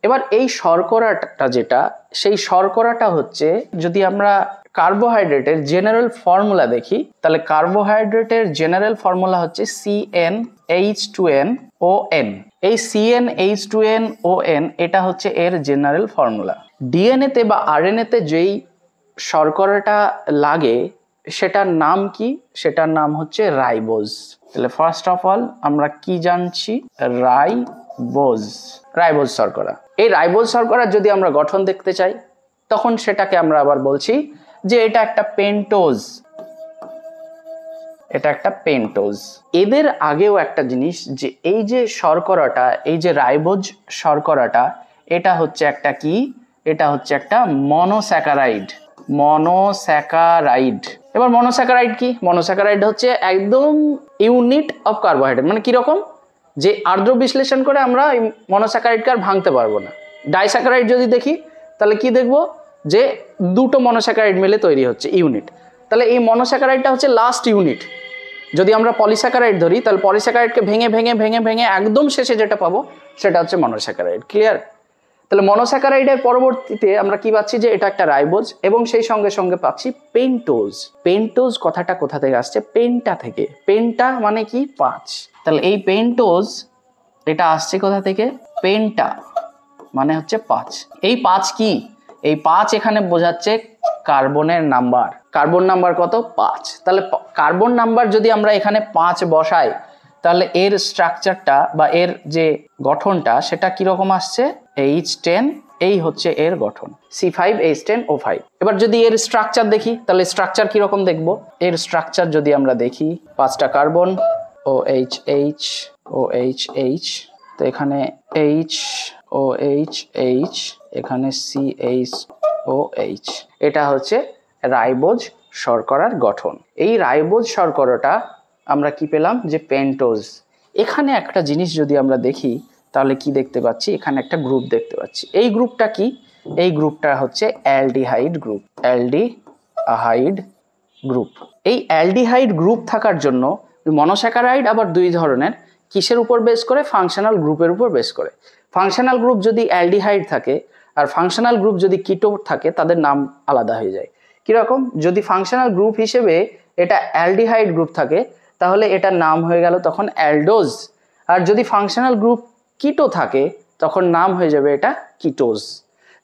এবার এই শর্করাটা যেটা, সেই শর্করাটা হচ্ছে, যদি আমরা কার্বোহাইড্রেটের জেনারেল ফর্মুলা দেখি, তাহলে কার্বোহাইড্রেটের জেনারেল ফর্মুলা হচ্ছে CnH2nOn। এই CnH2nOn এটা হচ্ছে এর জেনারেল ফর্মুলা। ডিএনএ তে বা আরএনএ তে যেই শর্করাটা লাগে সেটার নাম কি? সেটার নাম হচ্ছে রাইবোজ। তাহলে ফার্স্ট অফ অল আমরা কি জানছি? রাইবোজ শর্করা। এই রাইবোজ শর্করার যদি আমরা গঠন দেখতে চাই তখন সেটাকে আমরা আবার বলছি যে এটা একটা পেন্টোজ। এটা একটা পেন্টোজ। এদের আগেও একটা জিনিস, যে এই যে শর্করাটা, এই যে রাইবোজ শর্করাটা, এটা হচ্ছে একটা কি? এটা হচ্ছে একটা মনোস্যাকারাইড। এবার মনোস্যাকারাইড কি? মনোস্যাকারাইড হচ্ছে একদম ইউনিট অফ কার্বোহাইড্রেট। মানে কিরকম? যে আর্দ্র বিশ্লেষণ করে আমরা মনোস্যাকারাইডকে আর ভাঙতে পারবো না। ডাইস্যাকারাইড যদি দেখি তাহলে কি দেখবো? যে দুটো মনোস্যাকারাইড মিলে তৈরি হচ্ছে ইউনিট। তাহলে এই মনোস্যাকারাইডটা হচ্ছে লাস্ট ইউনিট। যদি আমরা পলিস্যাকারাইড ধরি তাহলে পলিস্যাকারাইডকে ভেঙে ভেঙে ভেঙে ভেঙে একদম শেষে যেটা পাবো সেটা হচ্ছে মনোস্যাকারাইড। ক্লিয়ার? তাহলে মনোস্যাকারাইডের পরবর্তীতে আমরা কি পাচ্ছি? যে এটা একটা রাইবোজ, এবং সেই সঙ্গে সঙ্গে পাচ্ছি পেন্টোজ। পেন্টোজ কথাটা কোথা থেকে আসছে? পেন্টা থেকে। পেন্টা মানে কি? 5। তাহলে এই পেন্টোজ এটা আসছে কোথা থেকে? পেন্টা মানে হচ্ছে 5। এই 5 কি? এই 5 এখানে বোঝাচ্ছে কার্বনের নাম্বার। কার্বন নাম্বার কত? 5। তাহলে কার্বন নাম্বার যদি আমরা এখানে 5 বসাই তাহলে এর স্ট্রাকচারটা বা এর যে গঠনটা সেটা কিরকম আসছে? H10। এই হচ্ছে এর গঠন, C5H10O5। এবার যদি এর স্ট্রাকচার দেখি তাহলে স্ট্রাকচার কিরকম দেখব? এর স্ট্রাকচার যদি আমরা দেখি, 5টা কার্বন, OH, তো এখানে HOH, এখানে CHOH। এটা হচ্ছে রাইবোজ শর্করার গঠন। এই রাইবোজ শর্করাটা আমরা কি পেলাম? যে পেন্টোজ। এখানে একটা জিনিস যদি আমরা দেখি তাহলে কি দেখতে পাচ্ছি? এখানে একটা গ্রুপ দেখতে পাচ্ছি। এই গ্রুপটা কি? এই গ্রুপটা হচ্ছে অ্যালডিহাইড গ্রুপ। Aldehyde group. এই অ্যালডিহাইড গ্রুপ থাকার জন্য মনোস্যাকারাইড আবার দুই ধরনের। কিসের উপর বেস করে? ফাংশনাল গ্রুপের উপর বেস করে। ফাংশনাল গ্রুপ যদি অ্যালডিহাইড থাকে আর ফাংশনাল গ্রুপ যদি কিটো থাকে তাদের নাম আলাদা হয়ে যায়। কিরকম? যদি ফাংশনাল গ্রুপ হিসেবে এটা অ্যালডিহাইড গ্রুপ থাকে তাহলে এটার নাম হয়ে গেল তখন অ্যালডোজ। আর যদি ফাংশনাল গ্রুপ কিটো থাকে তখন নাম হয়ে যাবে এটা কিটোজ।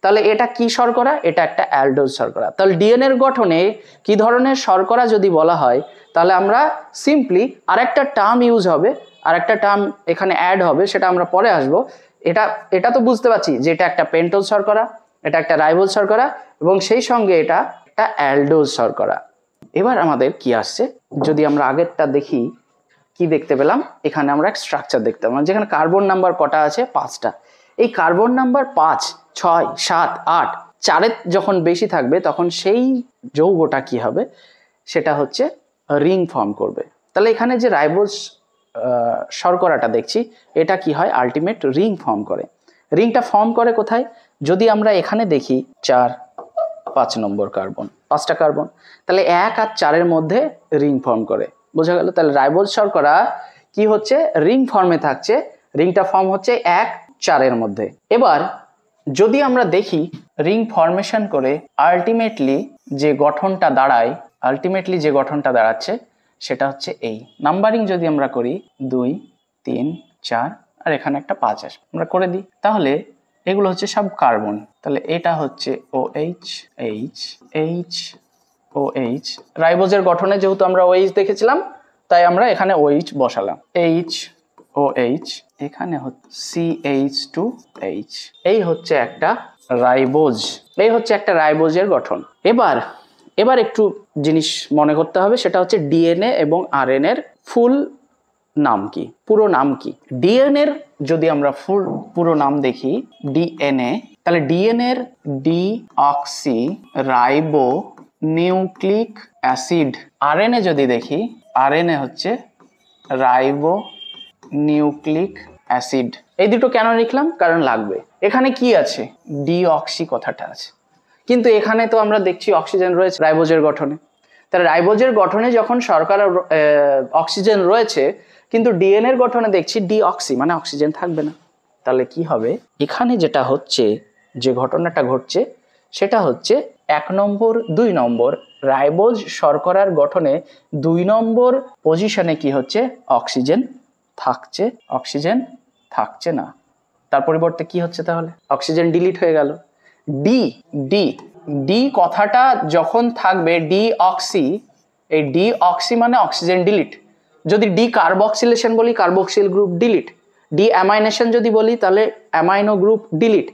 তাহলে এটা কি শর্করা? এটা একটা অ্যালডোজ শর্করা। তাহলে ডিএনএ এর গঠনে কি ধরনের শর্করা যদি বলা হয় তাহলে আমরা সিম্পলি আরেকটা টার্ম ইউজ হবে, আরেকটা টার্ম এখানে অ্যাড হবে, সেটা আমরা পরে আসবো। এটা তো বুঝতে পারছি যে এটা একটা পেন্টোজ শর্করা, এটা একটা রাইবোজ শর্করা, এবং সেই সঙ্গে এটা একটা অ্যালডোজ শর্করা। এবার আমাদের কি আসছে? যদি আমরা আগেরটা দেখি কি দেখতে পেলাম? এখানে আমরা এক স্ট্রাকচার দেখতে পেলাম যেখানে কার্বন নাম্বার কটা আছে? 5টা। এই কার্বন নাম্বার 5, 6, 7, 8, 4-এর যখন বেশি থাকবে তখন সেই যৌগটা কি হবে? সেটা হচ্ছে রিং ফর্ম করবে। তাহলে এখানে যে রাইবোজ শর্করাটা দেখছি এটা কি হয়? আলটিমেট রিং ফর্ম করে। রিংটা ফর্ম করে কোথায়? যদি আমরা এখানে দেখি 4, 5 নম্বর কার্বন, 5টা কার্বন, তাহলে 1 আর 4-এর মধ্যে রিং ফর্ম করে। বোঝা গেল? তাহলে রাইবোজ শর্করা কি হচ্ছে? রিং ফর্মে থাকছে। রিংটা ফর্ম হচ্ছে 1, 4-এর মধ্যে। এবার যদি আমরা দেখি রিং ফর্মেশন করে আলটিমেটলি যে গঠনটা দাঁড়াচ্ছে সেটা হচ্ছে এই নাম্বারিং। যদি আমরা করি 2, 3, 4 আর এখানে একটা 5 আসবে, আমরা করে দিই, তাহলে এগুলো হচ্ছে সব কার্বন। তাহলে এটা হচ্ছে OH। রাইবোজের গঠনে যেহেতু আমরা OH দেখেছিলাম তাই আমরা এখানে OH বসালাম। HOH, এখানে হচ্ছে CH2H। এই হচ্ছে একটা রাইবোজের গঠন। এবার একটু জিনিস মনে করতে হবে, সেটা হচ্ছে ডিএনএ এবং আরএনএ এর ফুল নাম কি, পুরো নাম কি? ডিএনএ এর যদি আমরা পুরো নাম দেখি ডিএনএ, তাহলে ডিএনএ এর deoxy ribo nucleic acid. RNA যদি দেখি, আরএনএ হচ্ছে রাইবো নিউক্লিক অ্যাসিড। এই দুটো কেন লিখলাম? কারণ লাগবে। এখানে কি আছে? ডিঅক্সি কথাটা আছে, কিন্তু এখানে তো আমরা দেখছি অক্সিজেন রয়েছে রাইবোজের গঠনে। তাহলে রাইবোজের গঠনে যখন শর্করা অক্সিজেন রয়েছে কিন্তু ডিএনএ এর গঠনে দেখছি ডিঅক্সি, মানে অক্সিজেন থাকবে না। তাহলে কি হবে? এখানে যেটা হচ্ছে, যে ঘটনাটা ঘটছে সেটা হচ্ছে 1 নম্বর 2 নম্বর রাইবোজ শর্করার গঠনে 2 নম্বর পজিশনে কি হচ্ছে, অক্সিজেন থাকছে না। তার পরিবর্তে কি হচ্ছে, তাহলে অক্সিজেন ডিলিট হয়ে গেল। ডি কথাটা যখন থাকবে ডি অক্সি, এই ডি অক্সি মানে অক্সিজেন ডিলিট। যদি ডি কার্বক্সিলেশন বলি, carboxyl group delete. D amination যদি বলি, তাহলে অ্যামাইনো গ্রুপ ডিলিট।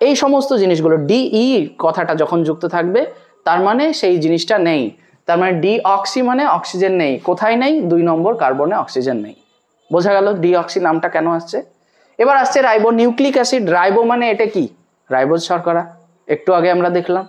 এই সমস্ত জিনিসগুলো ডিই কথাটা যখন যুক্ত থাকবে, তার মানে সেই জিনিসটা নেই। তার মানে ডি অক্সি মানে অক্সিজেন নেই। কোথায় নেই? 2 নম্বর কার্বনে অক্সিজেন নেই। বোঝা গেল ডি অক্সি নামটা কেন আসছে। এবার আসছে রাইবো নিউক্লিক অ্যাসিড। রাইবো মানে এটা কি? রাইবোজ শর্করা, একটু আগে আমরা দেখলাম।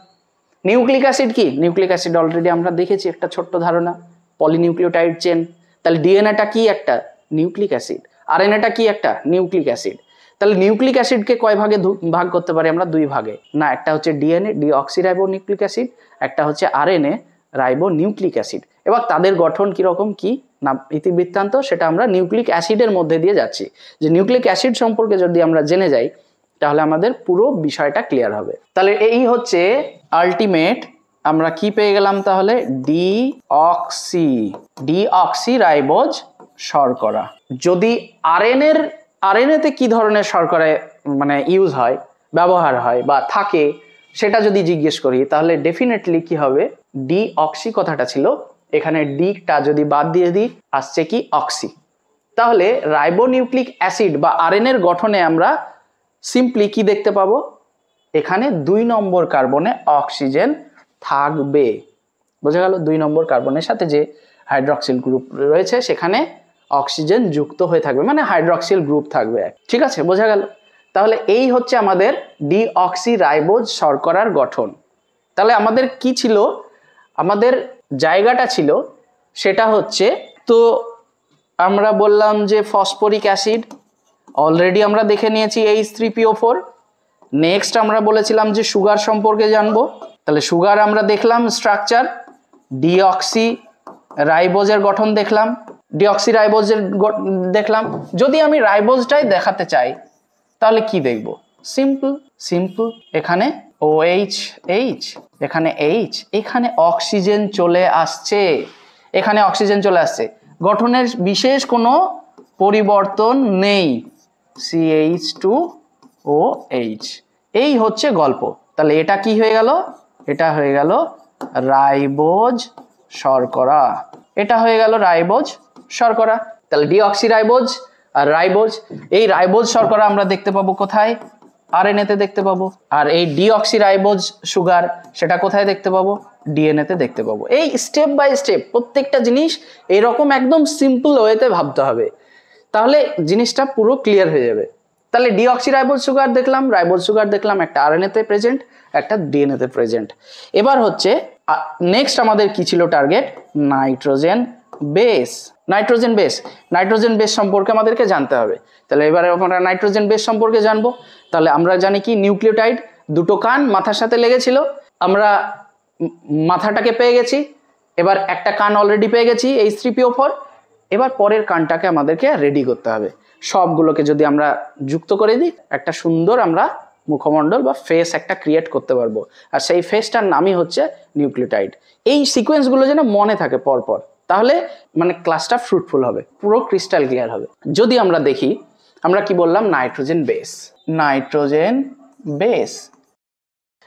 নিউক্লিক অ্যাসিড কি? নিউক্লিক অ্যাসিড অলরেডি আমরা দেখেছি, একটা ছোট্ট ধারণা, পলিনিউক্লিওটাইড চেন। তাহলে ডিএনএটা কি? একটা নিউক্লিক অ্যাসিড। আরএনএটা কি? একটা নিউক্লিক অ্যাসিড। তাহলে নিউক্লিক অ্যাসিডকে কয় ভাগে ভাগ করতে পারি আমরা? 2 ভাগে। না, একটা হচ্ছে ডিএনএ ডিঅক্সিরাইবো নিউক্লিক অ্যাসিড, একটা হচ্ছে আরএনএ রাইবো নিউক্লিক অ্যাসিড। এবার তাদের গঠন কিরকম, কি না ইতিবৃত্তান্ত, সেটা আমরা নিউক্লিক অ্যাসিডের মধ্যে দিয়ে যাচ্ছি। যে নিউক্লিক অ্যাসিড সম্পর্কে যদি আমরা জেনে যাই, তাহলে আমাদের পুরো বিষয়টা ক্লিয়ার হবে। তাহলে এই হচ্ছে আলটিমেট আমরা কি পেয়ে গেলাম, তাহলে ডিঅক্সি রাইবোজ শর্করা। যদি আরএনএতে কি ধরনের শর্করা মানে ইউজ হয়, ব্যবহার হয় বা থাকে, সেটা যদি জিজ্ঞেস করি, তাহলে ডেফিনেটলি কি হবে, ডিঅক্সি কথাটা ছিল, এখানে ডিটা যদি বাদ দিয়ে দিই, আসছে কি? অক্সি। তাহলে রাইবোনিউক্লিক অ্যাসিড বা আরএনএর গঠনে আমরা সিম্পলি কি দেখতে পাবো, এখানে 2 নম্বর কার্বনে অক্সিজেন থাকবে। বোঝা গেল? 2 নম্বর কার্বনের সাথে যে হাইড্রক্সিল গ্রুপ রয়েছে, সেখানে অক্সিজেন যুক্ত হয়ে থাকবে, মানে হাইড্রক্সিল গ্রুপ থাকবে। ঠিক আছে, বোঝা গেল? তাহলে এই হচ্ছে আমাদের ডিঅক্সি রাইবোজ শর্করার গঠন। তাহলে আমাদের কি ছিল, আমাদের জায়গাটা ছিল সেটা হচ্ছে, তো আমরা বললাম যে ফসফরিক অ্যাসিড অলরেডি আমরা দেখে নিয়েছি, H3PO4। নেক্সট আমরা বলেছিলাম যে সুগার সম্পর্কে জানবো। তাহলে সুগার আমরা দেখলাম স্ট্রাকচার, ডিঅক্সি রাইবোজের গঠন দেখলাম, ডিঅক্সি রাইবোজের দেখলাম। যদি আমি রাইবোজটাই দেখাতে চাই, তাহলে কি দেখব? সিম্পল, এখানে OH, এখানে H, এখানে অক্সিজেন চলে আসছে, গঠনের বিশেষ কোনো পরিবর্তন নেই, CH2OH। এই হচ্ছে গল্প। তাহলে এটা কি হয়ে গেল? এটা হয়ে গেল রাইবোজ শর্করা। তাহলে ডিঅক্সি রাইবোজ আর রাইবোজ, এই রাইবোজ শর্করা আমরা দেখতে পাবো কোথায়? আরএনএতে দেখতে পাবো। আর এই ডিঅক্সি রাইবোজ সুগার, সেটা কোথায় দেখতে পাবো? ডিএনএতে দেখতে পাবো। এই স্টেপ বাই স্টেপ প্রত্যেকটা জিনিস এরকম একদম সিম্পল ওয়েতে ভাবতে হবে, তাহলে জিনিসটা পুরো ক্লিয়ার হয়ে যাবে। তাহলে ডিঅক্সি রাইবোজ সুগার দেখলাম, একটা আরএনএতে প্রেজেন্ট, একটা ডিএনএতে প্রেজেন্ট। এবার হচ্ছে নেক্সট আমাদের কি ছিল টার্গেট? নাইট্রোজেন বেস সম্পর্কে আমাদেরকে জানতে হবে। তাহলে এবারে আমরা নাইট্রোজেন বেস সম্পর্কে জানবো। তাহলে আমরা জানি কি, নিউক্লিওটাইড, 2টো কান মাথার সাথে লেগেছিল, আমরা মাথাটাকে পেয়ে গেছি। এবার একটা কান অলরেডি পেয়ে গেছি, H3PO4। এবার পরের কানটাকে আমাদেরকে রেডি করতে হবে। সবগুলোকে যদি আমরা যুক্ত করে দিই, একটা সুন্দর আমরা মুখমণ্ডল বা ফেস একটা ক্রিয়েট করতে পারবো। আর সেই ফেসটার নামই হচ্ছে নিউক্লিওটাইড। এই সিকোয়েন্সগুলো যেন মনে থাকে পরপর, তাহলে মানে ক্লাসটা ফ্রুটফুল হবে, পুরো ক্রিস্টাল ক্লিয়ার হবে। যদি আমরা দেখি, আমরা কি বললাম? Nitrogen base.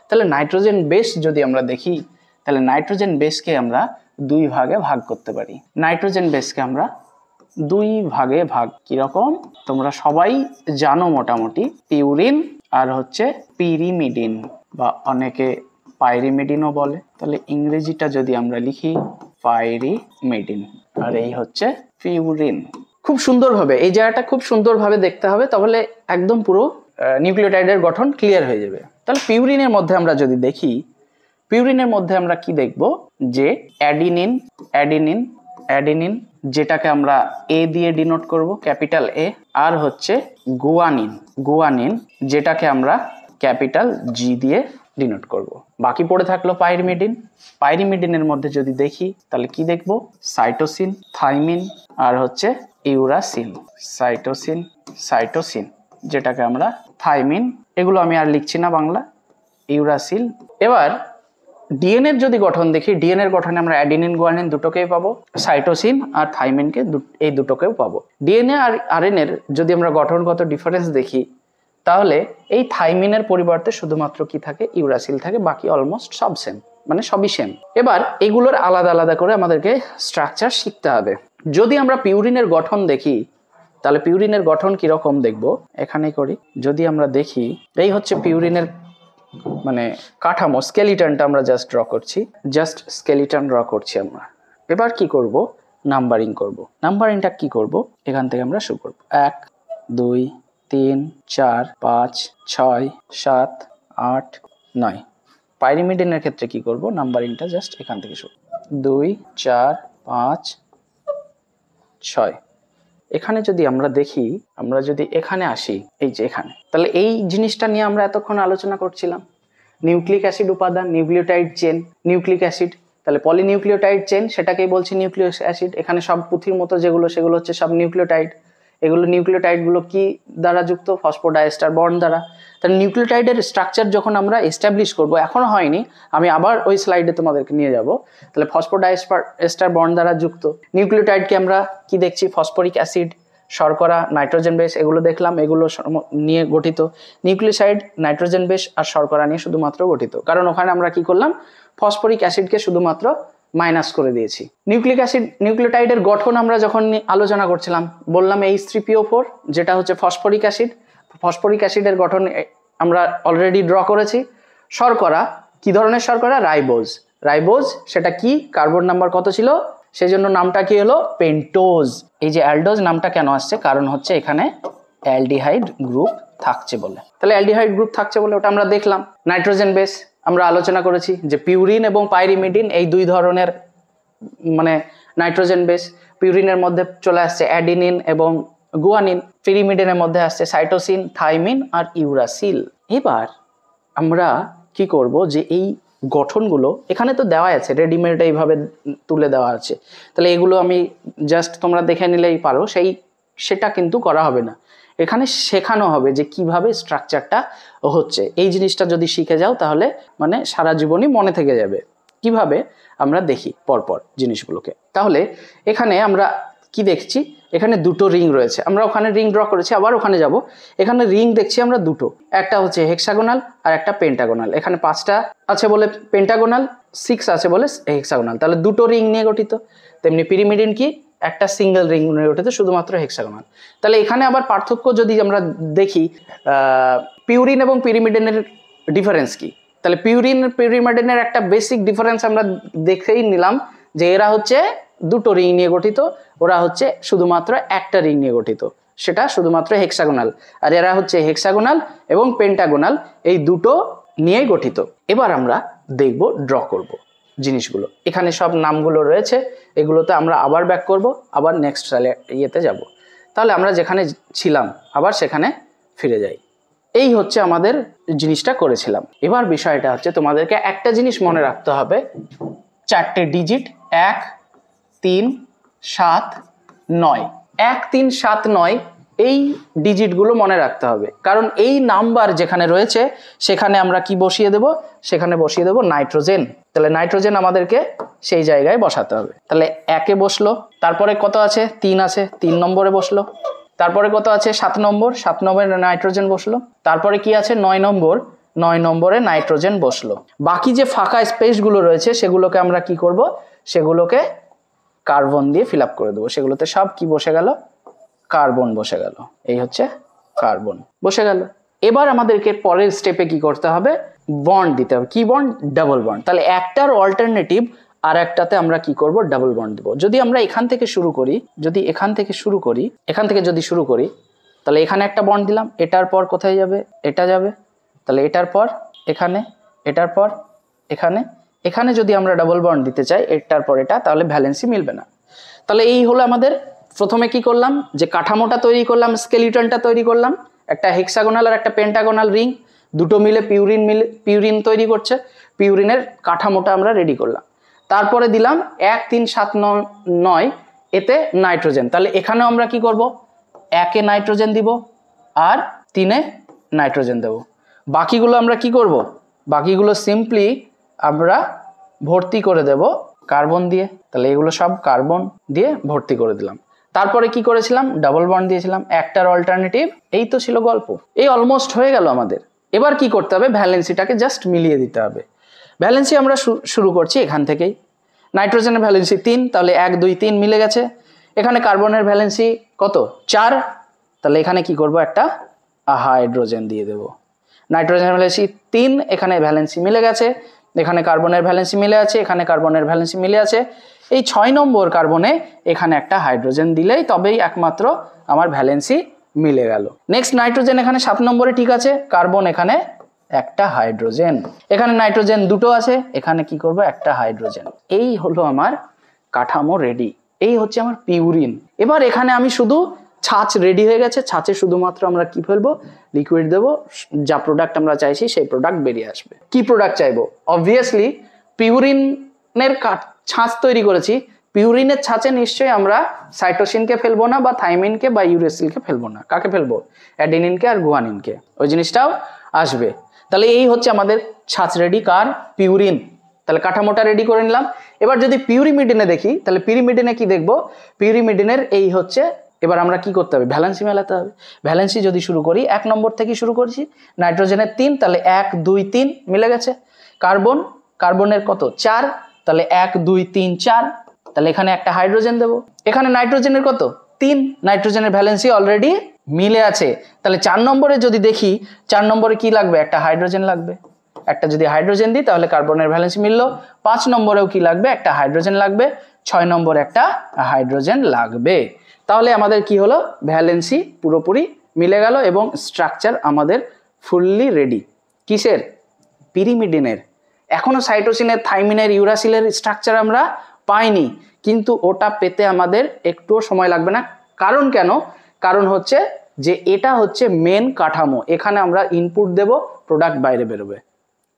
তাহলে নাইট্রোজেন বেস যদি আমরা দেখি, তাহলে নাইট্রোজেন বেসকে আমরা 2 ভাগে ভাগ করতে পারি। নাইট্রোজেন বেসকে আমরা 2 ভাগে ভাগ, কিরকম তোমরা সবাই জানো মোটামুটি, পিউরিন আর হচ্ছে পিরিমিডিন, বা অনেকে পাইরিমিডিনও বলে। তাহলে ইংরেজিটা যদি আমরা লিখি, পাইরিমিডিন, আর এই হচ্ছে পিউরিন। খুব সুন্দরভাবে এই জায়গাটা খুব সুন্দরভাবে দেখতে হবে, তাহলে একদম পুরো নিউক্লিওটাইডের গঠন ক্লিয়ার হয়ে যাবে। তাহলে পিউরিনের মধ্যে আমরা যদি দেখি, পিউরিনের মধ্যে আমরা কি দেখব, যে অ্যাডিনিন, যেটাকে আমরা এ দিয়ে ডিনোট করব, ক্যাপিটাল এ, আর হচ্ছে গুয়ানিন, যেটাকে আমরা ক্যাপিটাল জি দিয়ে ডিনোট করব। বাকি পড়ে থাকলো পাইরিমিডিনের মধ্যে যদি দেখি, তাহলে কি দেখব? সাইটোসিন, থাইমিন, আর হচ্ছে ইউরাসিল। সাইটোসিন, যেটাকে আমরা থাইমিন, এগুলো আমি আর লিখছি না বাংলা, ইউরাসিল। এবার ডিএনএ এর যদি গঠন দেখি, ডিএনএ এর গঠনে আমরা অ্যাডিনিন গুয়ানিন দুটোকেই পাবো, সাইটোসিন আর থাইমিনকে এই দুটোকেও পাবো। ডিএনএ আর আরএনএ এর যদি আমরা গঠনগত ডিফারেন্স দেখি, তাহলে এই থাইমিনের পরিবর্তে শুধুমাত্র কি থাকে, ইউরাসিল থাকে, বাকি অলমোস্ট সব সেম, মানে সবই সেম। এবার এগুলোর আলাদা আলাদা করে আমাদেরকে স্ট্রাকচার শিখতে হবে। যদি আমরা পিউরিনের গঠন দেখি, তাহলে পিউরিনের গঠন কিরকম দেখবো, এখানেই করি। যদি আমরা দেখি, এই হচ্ছে পিউরিনের মানে কাঠামো, স্কেলিটনটা আমরা জাস্ট ড্র করছি, জাস্ট স্কেলিটন ড্র করছি আমরা। এবার কি করব, নাম্বারিং করব। নাম্বারিংটা কি করব, এখান থেকে আমরা শুরু করব। 1 2 3 4 5 6 7 8 9। পাইরিমিডিনের ক্ষেত্রে কি করব, নাম্বারিংটা জাস্ট এখান থেকে শুরু, 2 4 5 6। এখানে যদি আমরা দেখি, আমরা যদি এখানে আসি, এই যে এখানে, তাহলে এই জিনিসটা নিয়ে আমরা এতক্ষণ আলোচনা করছিলাম, নিউক্লিক অ্যাসিড উপাদান, নিউক্লিওটাইড চেন, নিউক্লিক অ্যাসিড, তাহলে পলিনিউক্লিওটাইড চেন সেটাকেই বলছি নিউক্লিক অ্যাসিড। এখানে সব পুঁথির মতো যেগুলো, সেগুলো হচ্ছে সব নিউক্লিওটাইড। এগুলো নিউক্লিওটাইডগুলো কি দ্বারা যুক্ত, ফসফোডাইএস্টার বন্ড দ্বারা। তাহলে নিউক্লিওটাইডের স্ট্রাকচার যখন আমরা এস্টাবলিশ করব, এখনো হয়নি, আমি আবার ওই স্লাইডে তোমাদেরকে নিয়ে যাব। তাহলে ফসফোডাইএস্টার বন্ড দ্বারা যুক্ত নিউক্লিওটাইডকে আমরা কি দেখছি, ফসফরিক অ্যাসিড, শর্করা, নাইট্রোজেন বেস, এগুলো দেখলাম, এগুলো নিয়ে গঠিত। নিউক্লিওসাইড নাইট্রোজেন বেস আর শর্করা নিয়ে শুধুমাত্র গঠিত, কারণ ওখানে আমরা কি করলাম, ফসফরিক অ্যাসিডকে শুধুমাত্র মাইনাস করে দিয়েছি। নিউক্লিক অ্যাসিড, নিউক্লিওটাইডের গঠন আমরা যখন আলোচনা করছিলাম, বললাম H3PO4 যেটা হচ্ছে ফসফরিক অ্যাসিড। ফসফরিক অ্যাসিডের গঠন আমরা অলরেডি ড্র করেছি। শর্করা কি ধরনের শর্করা, রাইবোজ। রাইবোজ সেটা কি, কার্বন নাম্বার কত ছিল, সেই জন্য নামটা কি হলো, পেন্টোজ। এই যে অ্যালডোজ নামটা কেন আসছে, কারণ হচ্ছে এখানে অ্যালডিহাইড গ্রুপ থাকছে বলে। তাহলে অ্যালডিহাইড গ্রুপ থাকছে বলে ওটা আমরা দেখলাম। নাইট্রোজেন বেস আমরা আলোচনা করেছি যে পিউরিন এবং পাইরিমিডিন এই দুই ধরনের মানে নাইট্রোজেন বেস। পিউরিনের মধ্যে চলে আসছে অ্যাডিনিন এবং গুয়ানিন, পিরিমিডিনের মধ্যে আসছে সাইটোসিন, থাইমিন আর ইউরাসিল। এবার আমরা কি করব, যে এই গঠনগুলো এখানে তো দেওয়া আছে, রেডিমেড এইভাবে তুলে দেওয়া আছে, তাহলে এগুলো আমি জাস্ট তোমরা দেখে নিলেই পারো, সেটা কিন্তু করা হবে না। এখানে শেখানো হবে যে কিভাবে স্ট্রাকচারটা হচ্ছে। এই জিনিসটা যদি শিখে যাও, তাহলে মানে সারা জীবনই মনে থেকে যাবে কিভাবে আমরা দেখি পরপর জিনিসগুলোকে। তাহলে এখানে আমরা কি দেখছি, এখানে দুটো রিং রয়েছে, আমরা ওখানে রিং ড্র করেছি, আবার ওখানে যাব। এখানে রিং দেখছি আমরা দুটো, একটা হচ্ছে হেক্সাগোনাল আর একটা পেন্টাগোনাল। এখানে 5টা আছে বলে পেন্টাগোনাল, 6 আছে বলে হেক্সাগোনাল, তাহলে দুটো রিং নিয়ে গঠিত। তেমনি পিরিমিডিন কি, একটা সিঙ্গেল রিং নিয়ে গঠিত, শুধুমাত্র হেক্সাগোনাল। তাহলে এখানে আবার পার্থক্য যদি আমরা দেখি, পিউরিন এবং পিরিমিডিনের ডিফারেন্স কি, তাহলে পিউরিন পিরিমিডিনের একটা বেসিক ডিফারেন্স আমরা দেখেই নিলাম, যে এরা হচ্ছে দুটো রিং নিয়ে গঠিত, ওরা হচ্ছে শুধুমাত্র একটা রিং নিয়ে গঠিত, সেটা শুধুমাত্র হেক্সাগোনাল। আর এরা হচ্ছে হেক্সাগোনাল এবং পেন্টাগোনাল, এই দুটো নিয়ে গঠিত। এবার আমরা দেখব, ড্র করব জিনিসগুলো। এখানে সব নামগুলো রয়েছে, এগুলোতে আমরা আবার ব্যাক করব, আবার নেক্সট ইয়েতে যাব। তাহলে আমরা যেখানে ছিলাম আবার সেখানে ফিরে যাই। এই হচ্ছে আমাদের জিনিসটা করেছিলাম। এবার বিষয়টা হচ্ছে, তোমাদেরকে একটা জিনিস মনে রাখতে হবে, 4টে ডিজিট, 1 3 7 9, 1 3 7 9 এই ডিজিটগুলো মনে রাখতে হবে, কারণ এই নাম্বার যেখানে রয়েছে সেখানে আমরা কি বসিয়ে দেব, সেখানে বসিয়ে দেব নাইট্রোজেন। তাহলে নাইট্রোজেন আমাদেরকে সেই জায়গায় বসাতে হবে। তাহলে 1-এ বসলো, তারপরে কত আছে, 3 আছে, 3 নম্বরে বসলো। তারপরে কত আছে, 7 নম্বর, 7 নম্বরে নাইট্রোজেন বসলো। তারপরে কি আছে, 9 নম্বর, 9 নম্বরে নাইট্রোজেন বসলো। বাকি যে ফাঁকা স্পেসগুলো রয়েছে সেগুলোকে আমরা কি করব, সেগুলোকে কার্বন দিয়ে ফিল আপ করে দেবো। সেগুলোতে সব কি বসে গেল, কার্বন বসে গেল। এই হচ্ছে কার্বন বসে গেল। এবার আমাদেরকে পরের স্টেপে কি করতে হবে, বন্ড দিতে হবে। কি বন্ড, ডাবল বন্ড। তাহলে একটার অল্টারনেটিভ আর একটাতে আমরা কি করব, ডাবল বন্ড দেবো। যদি আমরা এখান থেকে শুরু করি, এখান থেকে যদি শুরু করি, তাহলে এখানে একটা বন্ড দিলাম, এটার পর কোথায় যাবে, এটা যাবে, তাহলে এটার পর এখানে, এটার পর এখানে। এখানে যদি আমরা ডাবল বন্ড দিতে চাই, এটার পর এটা, তাহলে ভ্যালেন্সি মিলবে না। তাহলে এই হলো আমাদের, প্রথমে কি করলাম, যে কাঠামোটা তৈরি করলাম, স্কেলিটনটা তৈরি করলাম, একটা হেক্সাগোনাল আর একটা পেন্টাগোনাল রিং, দুটো মিলে পিউরিন তৈরি করছে। পিউরিনের কাঠামোটা আমরা রেডি করলাম। তারপরে দিলাম 1 3 7 9 এতে নাইট্রোজেন। তাহলে এখানেও আমরা কি করব, 1-এ নাইট্রোজেন দিব আর 3-এ নাইট্রোজেন দেব। বাকিগুলো আমরা কি করব, বাকিগুলো সিম্পলি আমরা ভর্তি করে দেব কার্বন দিয়ে। তাহলে এগুলো সব কার্বন দিয়ে ভর্তি করে দিলাম। তারপরে কি করেছিলাম, ডাবল বন্ড দিয়েছিলাম, একটার অল্টারনেটিভ। এই তো ছিল গল্প, এই অলমোস্ট হয়ে গেল আমাদের। এবার কি করতে হবে, ভ্যালেন্সিটাকে জাস্ট মিলিয়ে দিতে হবে। ভ্যালেন্সি আমরা শুরু করছি এখান থেকেই। নাইট্রোজেনের ভ্যালেন্সি 3, তাহলে 1 2 3 মিলে গেছে। এখানে কার্বনের ভ্যালেন্সি কত, 4, তাহলে এখানে কি করব, একটা হাইড্রোজেন দিয়ে দেব। নাইট্রোজেনের ভ্যালেন্সি 3, এখানে ভ্যালেন্সি মিলে গেছে, এখানে কার্বনের ভ্যালেন্সি মিলে আছে, এখানে কার্বনের ভ্যালেন্সি মিলে আছে। এই 6 নম্বর কার্বনে এখানে একটা হাইড্রোজেন দিলেই তবেই একমাত্র আমার ভ্যালেন্সি মিলে গেল। নেক্সট নাইট্রোজেন এখানে 7 নম্বরে ঠিক আছে, কার্বন এখানে একটা হাইড্রোজেন, এখানে নাইট্রোজেন দুটো আছে, এখানে কি করব, একটা হাইড্রোজেন। এই হলো আমার কাঠামো রেডি, এই হচ্ছে আমার পিউরিন। এবার এখানে আমি শুধু ছাঁচ রেডি হয়ে গেছে, ছাঁচে শুধুমাত্র আমরা কি ফেলবো, লিকুইড দেবো, যা প্রোডাক্ট আমরা চাইছি সেই প্রোডাক্ট বেরিয়ে আসবে। কি প্রোডাক্ট চাইবো, অবভিয়াসলি পিউরিনের ছাঁচ তৈরি করেছি, পিউরিনের ছাঁচে নিশ্চয়ই আমরা সাইটোসিনকে ফেলবো না, বা থাইমিনকে বা ইউরেসিলকে ফেলবো না। কাকে ফেলবো, অ্যাডেনিনকে আর গুয়ানিনকে, ওই জিনিসটাও আসবে। তাহলে এই হচ্ছে আমাদের ছাঁচ রেডি, কার, পিউরিন। তাহলে কাঠামোটা রেডি করে নিলাম। এবার যদি পিউরিমিডিনে দেখি, তাহলে পিউরিমিডিনে কি দেখবো, পিউরিমিডিনের এই হচ্ছে, এবার আমরা কি করতে হবে, ভ্যালেন্সি মেলাতে হবে। ভ্যালেন্সি যদি শুরু করি 1 নম্বর থেকে শুরু করছি, নাইট্রোজেনের 3, তাহলে 1 2 3 মিলে গেছে। কার্বনের কত, 4, তাহলে 1 2 3 4, তাহলে এখানে একটা হাইড্রোজেন দেবো। এখানে নাইট্রোজেনের কত, 3, নাইট্রোজেনের ভ্যালেন্সি অলরেডি মিলে আছে। তাহলে 4 নম্বরে যদি দেখি, 4 নম্বরে কি লাগবে, একটা হাইড্রোজেন লাগবে। একটা যদি হাইড্রোজেন দিই তাহলে কার্বনের ভ্যালেন্সি মিললো। 5 নম্বরেও কি লাগবে, একটা হাইড্রোজেন লাগবে। 6 নম্বরে একটা হাইড্রোজেন লাগবে। তাহলে আমাদের কি হলো, ভ্যালেন্সি পুরোপুরি মিলে গেল এবং স্ট্রাকচার আমাদের ফুললি রেডি। কিসের, পিরিমিডিনের। এখনো সাইটোসিনের, থাইমিনের, ইউরাসিলের স্ট্রাকচার আমরা পাইনি, কিন্তু ওটা পেতে আমাদের একটুও সময় লাগবে না। কারণ কেন, কারণ হচ্ছে যে এটা হচ্ছে মেন কাঠামো। এখানে আমরা ইনপুট দেব, প্রোডাক্ট বাইরে বেরোবে।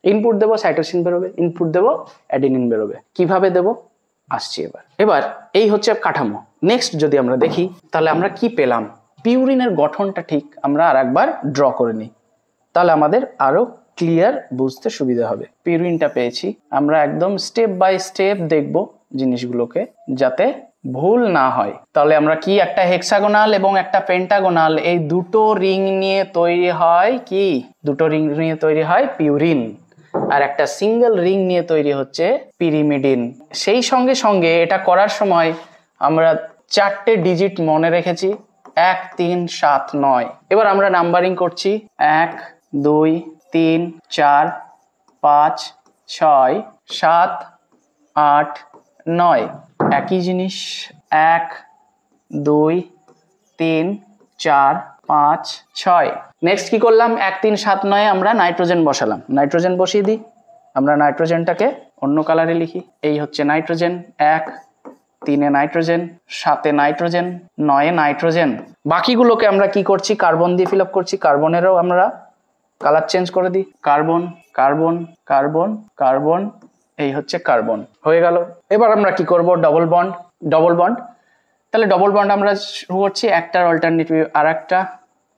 ইনপুট দেব, সাইটোসিন বেরোবে, ইনপুট দেব, অ্যাডেনিন বেরোবে। কিভাবে দেব আসছি এবার এই হচ্ছে কাঠামো। নেক্সট যদি আমরা দেখি তাহলে আমরা কি পেলাম, পিউরিনের গঠনটা ঠিক আমরা আরেকবার ড্র করে নিই, তাহলে আমাদের আরো ক্লিয়ার বুঝতে সুবিধা হবে। পিউরিনটা পেয়েছি, আমরা একদম স্টেপ বাই স্টেপ দেখব জিনিসগুলোকে যাতে ভুল না হয়। তাহলে আমরা কি, একটা হেক্সাগোনাল এবং একটা পেন্টাগোনাল, এই দুটো রিং নিয়ে তৈরি হয় কি, দুটো রিং নিয়ে তৈরি হয় পিউরিন, আর একটা সিঙ্গেল রিং নিয়ে তৈরি হচ্ছে পিরিমিডিন। সেই সঙ্গে সঙ্গে এটা করার সময় আমরা 4টে ডিজিট মনে রেখেছি, 1 3 7 9। এবার আমরা নাম্বারিং করছি, 1 2 3 4 5 6 7 8 9। একই জিনিস, 1 2 3 4 5 6। নেক্সট কি করলাম, 1 3 7 9 আমরা নাইট্রোজেন বসালাম। নাইট্রোজেন বসিয়ে দিই, আমরা নাইট্রোজেনটাকে অন্য কালারে লিখি। এই হচ্ছে নাইট্রোজেন, 1 3 নাইট্রোজেন, 7 নাইট্রোজেন, 9 নাইট্রোজেন। বাকিগুলোকে আমরা কি করছি, কার্বন দিয়ে ফিল আপ করছি। কার্বনেরও আমরা কালার চেঞ্জ করে দিই, কার্বন কার্বন কার্বন কার্বন, এই হচ্ছে কার্বন, হয়ে গেল। এবার আমরা কি করব, ডবল বন্ড। তাহলে ডবল বন্ড আমরা শুরু করছি, একটার অল্টারনেটিভ আর একটা,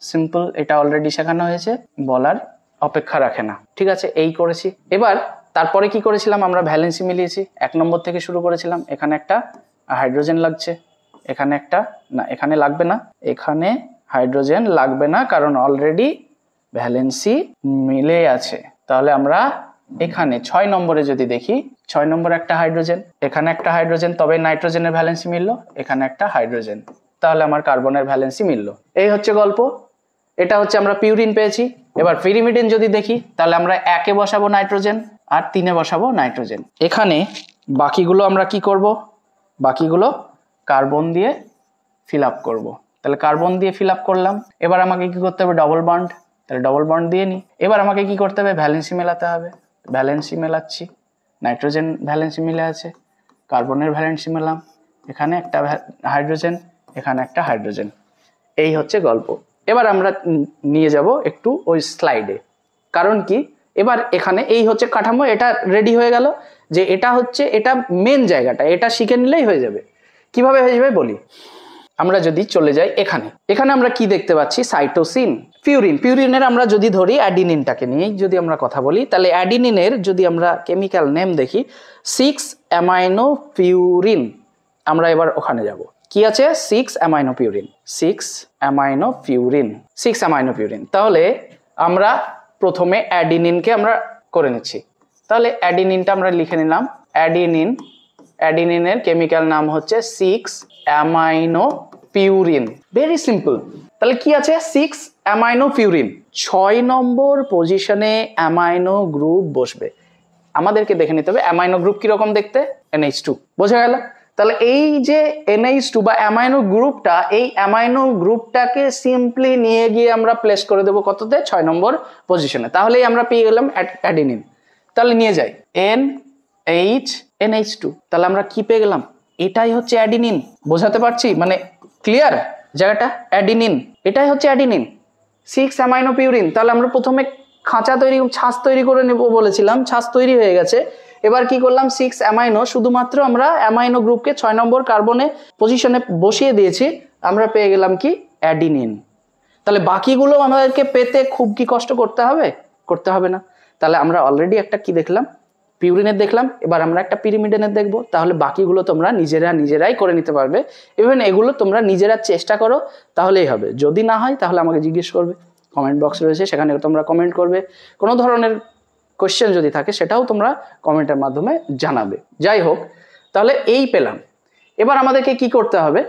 সিম্পল, এটা অলরেডি শেখানো হয়েছে, বলার অপেক্ষা রাখে না। ঠিক আছে, এই করেছি। এবার তারপরে কি করেছিলাম, আমরা ভ্যালেন্সি মিলিয়েছি। 1 নম্বর থেকে শুরু করেছিলাম, এখানে একটা হাইড্রোজেন লাগছে, এখানে একটা, না এখানে লাগবে না, এখানে হাইড্রোজেন লাগবে না, কারণ অলরেডি ভ্যালেন্সি মিলে আছে। তাহলে আমরা এখানে 6 নম্বরে যদি দেখি, 6 নম্বরে একটা হাইড্রোজেন, এখানে একটা হাইড্রোজেন, তবে নাইট্রোজেনের ভ্যালেন্সি মিললো, এখানে একটা হাইড্রোজেন, তাহলে আমার কার্বনের ভ্যালেন্সি মিললো। এই হচ্ছে গল্প, এটা হচ্ছে আমরা পিউরিন পেয়েছি। এবার পিরিমিডিন যদি দেখি, তাহলে আমরা 1-এ বসাবো নাইট্রোজেন আর 3-এ বসাবো নাইট্রোজেন। এখানে বাকিগুলো আমরা কি করব, বাকিগুলো কার্বন দিয়ে ফিল আপ করবো। তাহলে কার্বন দিয়ে ফিল আপ করলাম। এবার আমাকে কি করতে হবে, ডবল বন্ড, তাহলে ডবল বন্ড দিয়ে নিই। এবার আমাকে কি করতে হবে, ভ্যালেন্সি মেলাতে হবে। ভ্যালেন্সি মেলাচ্ছি, নাইট্রোজেন ভ্যালেন্সি মিলে আছে, কার্বনের ভ্যালেন্সি মেলাম, এখানে একটা হাইড্রোজেন, এখানে একটা হাইড্রোজেন। এই হচ্ছে গল্প। এবার আমরা নিয়ে যাব একটু ওই স্লাইডে, কারণ কি, এবার এখানে এই হচ্ছে কাঠামো, এটা রেডি হয়ে গেল, যে এটা হচ্ছে, এটা মেন জায়গাটা, এটা শিখে নিলেই হয়ে যাবে। কিভাবে হয়ে যাবে বলি, আমরা যদি চলে যাই এখানে, এখানে আমরা কি দেখতে পাচ্ছি, সাইটোসিন। পিউরিনের আমরা যদি ধরি অ্যাডিনিনটাকে নিয়ে যদি আমরা কথা বলি, তাহলে অ্যাডিনিনের যদি আমরা কেমিক্যাল নেম দেখি 6 অ্যামাইনো পিউরিন। আমরা এবার ওখানে যাব, কি আছে 6 amino purine, 6 amino purine, 6 amino purine. তাহলে আমরা প্রথমে অ্যাডিনিনকে আমরা করে নিচ্ছি। তাহলে অ্যাডিনিনটা আমরা লিখে নিলাম, অ্যাডিনিনের কেমিক্যাল নাম হচ্ছে 6 অ্যামাইনো পিউরিন। Very simple. তাহলে কি আছে 6 অ্যামাইনো পিউরিন, 6 নম্বর পজিশনে অ্যামাইনো গ্রুপ বসবে। আমাদেরকে দেখে নিতে হবে অ্যামাইনো গ্রুপ কিরকম দেখতে, NH2, বোঝা গেল। তাহলে এই যে NH2 বা অ্যামাইনো গ্রুপটা, এই অ্যামাইনো গ্রুপটাকে সিম্পলি নিয়ে গিয়ে আমরা প্লেস করে দেবো কততে, 6 নম্বর পজিশনে। তাহলেই আমরা পেয়ে গেলাম অ্যাডিনিন। তাহলে নিয়ে যাই NH2, তাহলে আমরা কি পেয়ে গেলাম, এটাই হচ্ছে অ্যাডিনিন। বোঝাতে পারছি, মানে ক্লিয়ার জায়গাটা, অ্যাডিনিন, এটাই হচ্ছে অ্যাডিনিন 6 অ্যামাইনো পিউরিন। তাহলে আমরা প্রথমে খাঁচা তৈরি, ছাঁচ তৈরি করে নেব বলেছিলাম, ছাঁচ তৈরি হয়ে গেছে। এবার কি করলাম, 6 অ্যামাইনো, শুধুমাত্র আমরা অ্যামাইনো গ্রুপকে 6 নম্বর কার্বনে পজিশনে বসিয়ে দিয়েছি, আমরা পেয়ে গেলাম কি অ্যাডিনিন। তাহলে বাকিগুলো আমাদেরকে পেতে খুব কি কষ্ট করতে হবে, করতে হবে না। তাহলে আমরা অলরেডি একটা কি দেখলাম, পিউরিনের দেখলাম, এবার আমরা একটা পিরিমিডিনের দেখব। তাহলে বাকিগুলো তোমরা নিজেরাই করে নিতে পারবে। ইভেন এগুলো তোমরা নিজেরা চেষ্টা করো, তাহলেই হবে। যদি না হয় তাহলে আমাকে জিজ্ঞেস করবে, কমেন্ট বক্স রয়েছে, সেখানে তোমরা কমেন্ট করবে। কোনো ধরনের কোয়েশ্চেন যদি থাকে সেটাও তোমরা কমেন্টের মাধ্যমে জানাবে। যাই হোক, তাহলে এই পেলাম। এবার আমাদেরকে কি করতে হবে,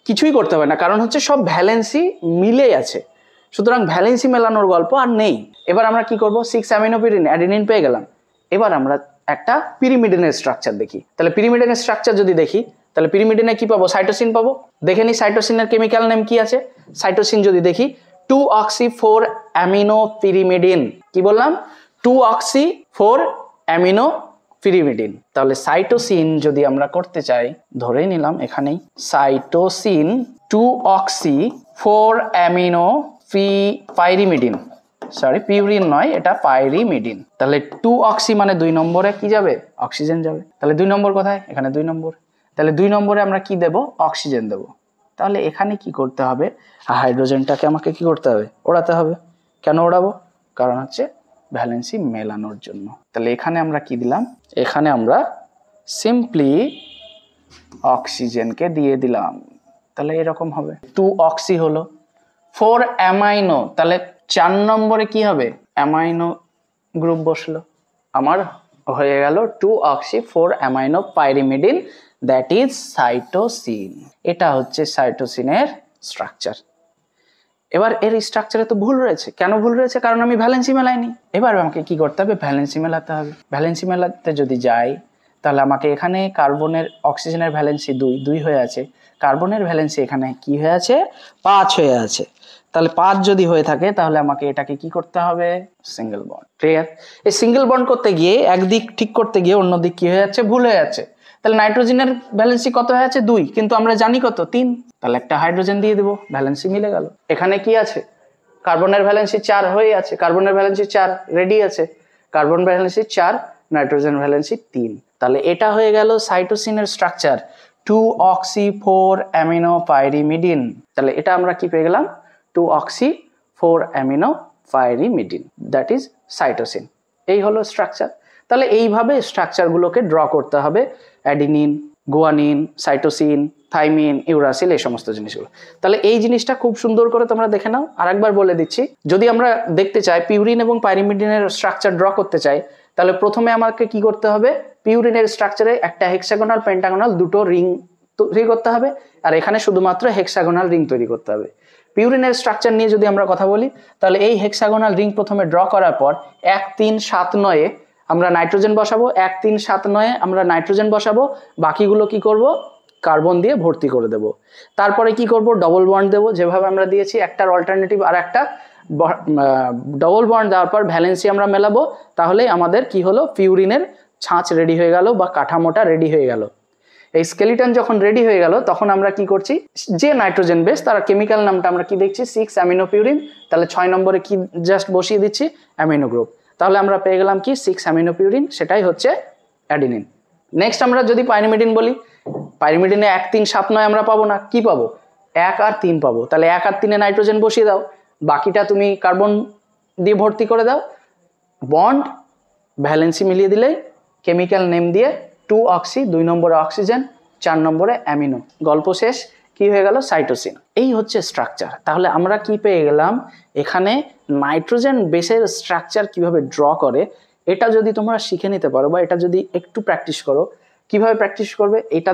কিছুই করতে হবে না, কারণ হচ্ছে সব ভ্যালেন্সি মিলে আছে, সুতরাং ভ্যালেন্সি মেলানোর গল্প আর নেই। এবার আমরা কি করব, 6 অ্যামিনো পিউরিন অ্যাডিনিন পেয়ে গেলাম। এবার আমরা একটা পিরিমিডিনের স্ট্রাকচার দেখি। তাহলে পিরিমিডিনের স্ট্রাকচার যদি দেখি, তাহলে পিরিমিডিনে কি পাবো, সাইটোসিন পাবো। দেখে নি সাইটোসিনের কেমিক্যাল নেম কি আছে। সাইটোসিন যদি দেখি 2-oxy-4 অ্যামিনো পিরিমিডিন। কি বললাম, 2-oxy-4 অ্যামিনো পিরিমিডিন। তাহলে সাইটোসিন যদি আমরা করতে চাই, ধরে নিলাম এখানেই cytosine 2-oxy-4 amino pyrimidine, sorry purine নয়, এটা পাইরিমিডিন। তাহলে 2-oxy মানে 2 নম্বরে কি যাবে, অক্সিজেন যাবে। তাহলে 2 নম্বর কোথায়, এখানে 2 নম্বর। তাহলে 2 নম্বরে আমরা কি দেব, অক্সিজেন দেব। তাহলে এখানে কি করতে হবে, হাইড্রোজেনটাকে আমাকে কি করতে হবে, ওড়াতে হবে। কেন ওড়াবো, কারণ হচ্ছে ভ্যালেন্সি মেলানোর জন্য। তাহলে এখানে আমরা কি দিলাম, এখানে আমরা সিম্পলি অক্সিজেনকে দিয়ে দিলাম। তাহলে এরকম হবে, 2-oxy হলো, 4 অ্যামাইনো, তাহলে 4 নম্বরে কি হবে, অ্যামাইনো গ্রুপ বসলো, আমার হয়ে গেল 2-oxy-4 amino pyrimidine, that is cytosine. এটা হচ্ছে সাইটোসিনের স্ট্রাকচার। এবার এর স্ট্রাকচারে তো ভুল রয়েছে। কেন ভুল রয়েছে, কারণ আমি ভ্যালেন্সি মেলাইনি। এবার আমাকে কি করতে হবে, ভ্যালেন্সি মেলাতে হবে। ভ্যালেন্সি মেলাতে যদি যাই, তাহলে আমাকে এখানে কার্বনের, অক্সিজেনের ভ্যালেন্সি 2 হয়ে আছে, কার্বনের ভ্যালেন্সি এখানে কি হয়ে আছে, 5 হয়ে আছে। তাহলে 5 যদি হয়ে থাকে, তাহলে আমাকে এটাকে কি করতে হবে, সিঙ্গেল বন্ড। ক্লিয়ার। এই সিঙ্গেল বন্ড করতে গিয়ে একদিক ঠিক করতে গিয়ে অন্য দিক কি হয়ে যাচ্ছে, ভুল হয়ে যাচ্ছে। তাহলে নাইট্রোজেনের ভ্যালেন্সি কত হয়ে আছে, 2, কিন্তু আমরা জানি কত, 3। তাহলে একটা হাইড্রোজেন দিয়ে দেবো, ভ্যালেন্সি মিলে গেল। এখানে কি আছে, কার্বনের ভ্যালেন্সি 4 হয়ে আছে, কার্বনের ভ্যালেন্সি 4 রেডি আছে, কার্বন ভ্যালেন্সি 4, নাইট্রোজেন ভ্যালেন্সি 3। তাহলে এটা হয়ে গেল সাইটোসিনের স্ট্রাকচার, 2-oxy-4 অ্যামিনো পাইরিমিডিন। তাহলে এটা আমরা কি পেয়ে গেলাম, 2-oxy-4 amino pyrimidine, that is cytosine. এই হলো স্ট্রাকচার। তাহলে এইভাবে স্ট্রাকচারগুলোকে ড্র করতে হবে, adenine, guanine, cytosine, thymine, uracil, এই সমস্ত জিনিসগুলো। তাহলে এই জিনিসটা খুব সুন্দর করে তোমরা দেখে নাও। আরেকবার বলে দিচ্ছি, যদি আমরা দেখতে চাই পিউরিন এবং পাইরিমিডিনের স্ট্রাকচার ড্র করতে চাই, তাহলে প্রথমে আমাকে কি করতে হবে, পিউরিনের স্ট্রাকচারে একটা হেক্সাগোনাল, পেন্টাগোনাল, দুটো রিং তৈরি করতে হবে, আর এখানে শুধুমাত্র হেক্সাগোনাল রিং তৈরি করতে হবে। পিউরিনের স্ট্রাকচার নিয়ে যদি আমরা কথা বলি, তাহলে এই হেক্সাগোনাল রিং প্রথমে ড্র করার পর 1 3 7 9 আমরা নাইট্রোজেন বসাবো, 1 3 7 9 আমরা নাইট্রোজেন বসাবো, বাকিগুলো কি করব, কার্বন দিয়ে ভর্তি করে দেব। তারপরে কি করব, ডবল বন্ড দেব, যেভাবে আমরা দিয়েছি, একটার অল্টারনেটিভ আর একটা ডবল বন্ড দেওয়ার পর ভ্যালেন্সি আমরা মেলাবো। তাহলে আমাদের কি হলো, পিউরিনের ছাঁচ রেডি হয়ে গেল বা কাঠামোটা রেডি হয়ে গেল। এই স্কেলিটন যখন রেডি হয়ে গেল, তখন আমরা কি করছি, যে নাইট্রোজেন বেস তার কেমিক্যাল নামটা আমরা কি দেখছি, 6 অ্যামিনো পিউরিন। তাহলে 6 নম্বরে কি জাস্ট বসিয়ে দিচ্ছি, অ্যামিনো গ্রুপ। তাহলে আমরা পেয়ে গেলাম কি, 6 অ্যামিনো পিউরিন, সেটাই হচ্ছে অ্যাডিনিন। নেক্সট আমরা যদি পাইরিমিডিন বলি, পাইরিমিডিনে 1 3 7 9 আমরা পাবো না, কি পাবো, 1 আর 3 পাবো। তাহলে 1 আর 3 নাইট্রোজেন বসিয়ে দাও, বাকিটা তুমি কার্বন দিয়ে ভর্তি করে দাও, বন্ড ভ্যালেন্সি মিলিয়ে দিলেই কেমিক্যাল নেম দিয়ে 2 অক্সি, 2 নম্বরে অক্সিজেন, 4 নম্বরে অ্যামিনো, গল্প শেষ। কি হয়ে গেল? সাইটোসিন। এই হচ্ছে স্ট্রাকচার। তাহলে আমরা কি পেয়ে গেলাম? এখানে নাইট্রোজেন বেসের স্ট্রাকচার কিভাবে ড্র করে এটা যদি তোমরা শিখে নিতে পারো বা এটা যদি একটু প্র্যাকটিস করো, কিভাবে প্র্যাকটিস করবে এটা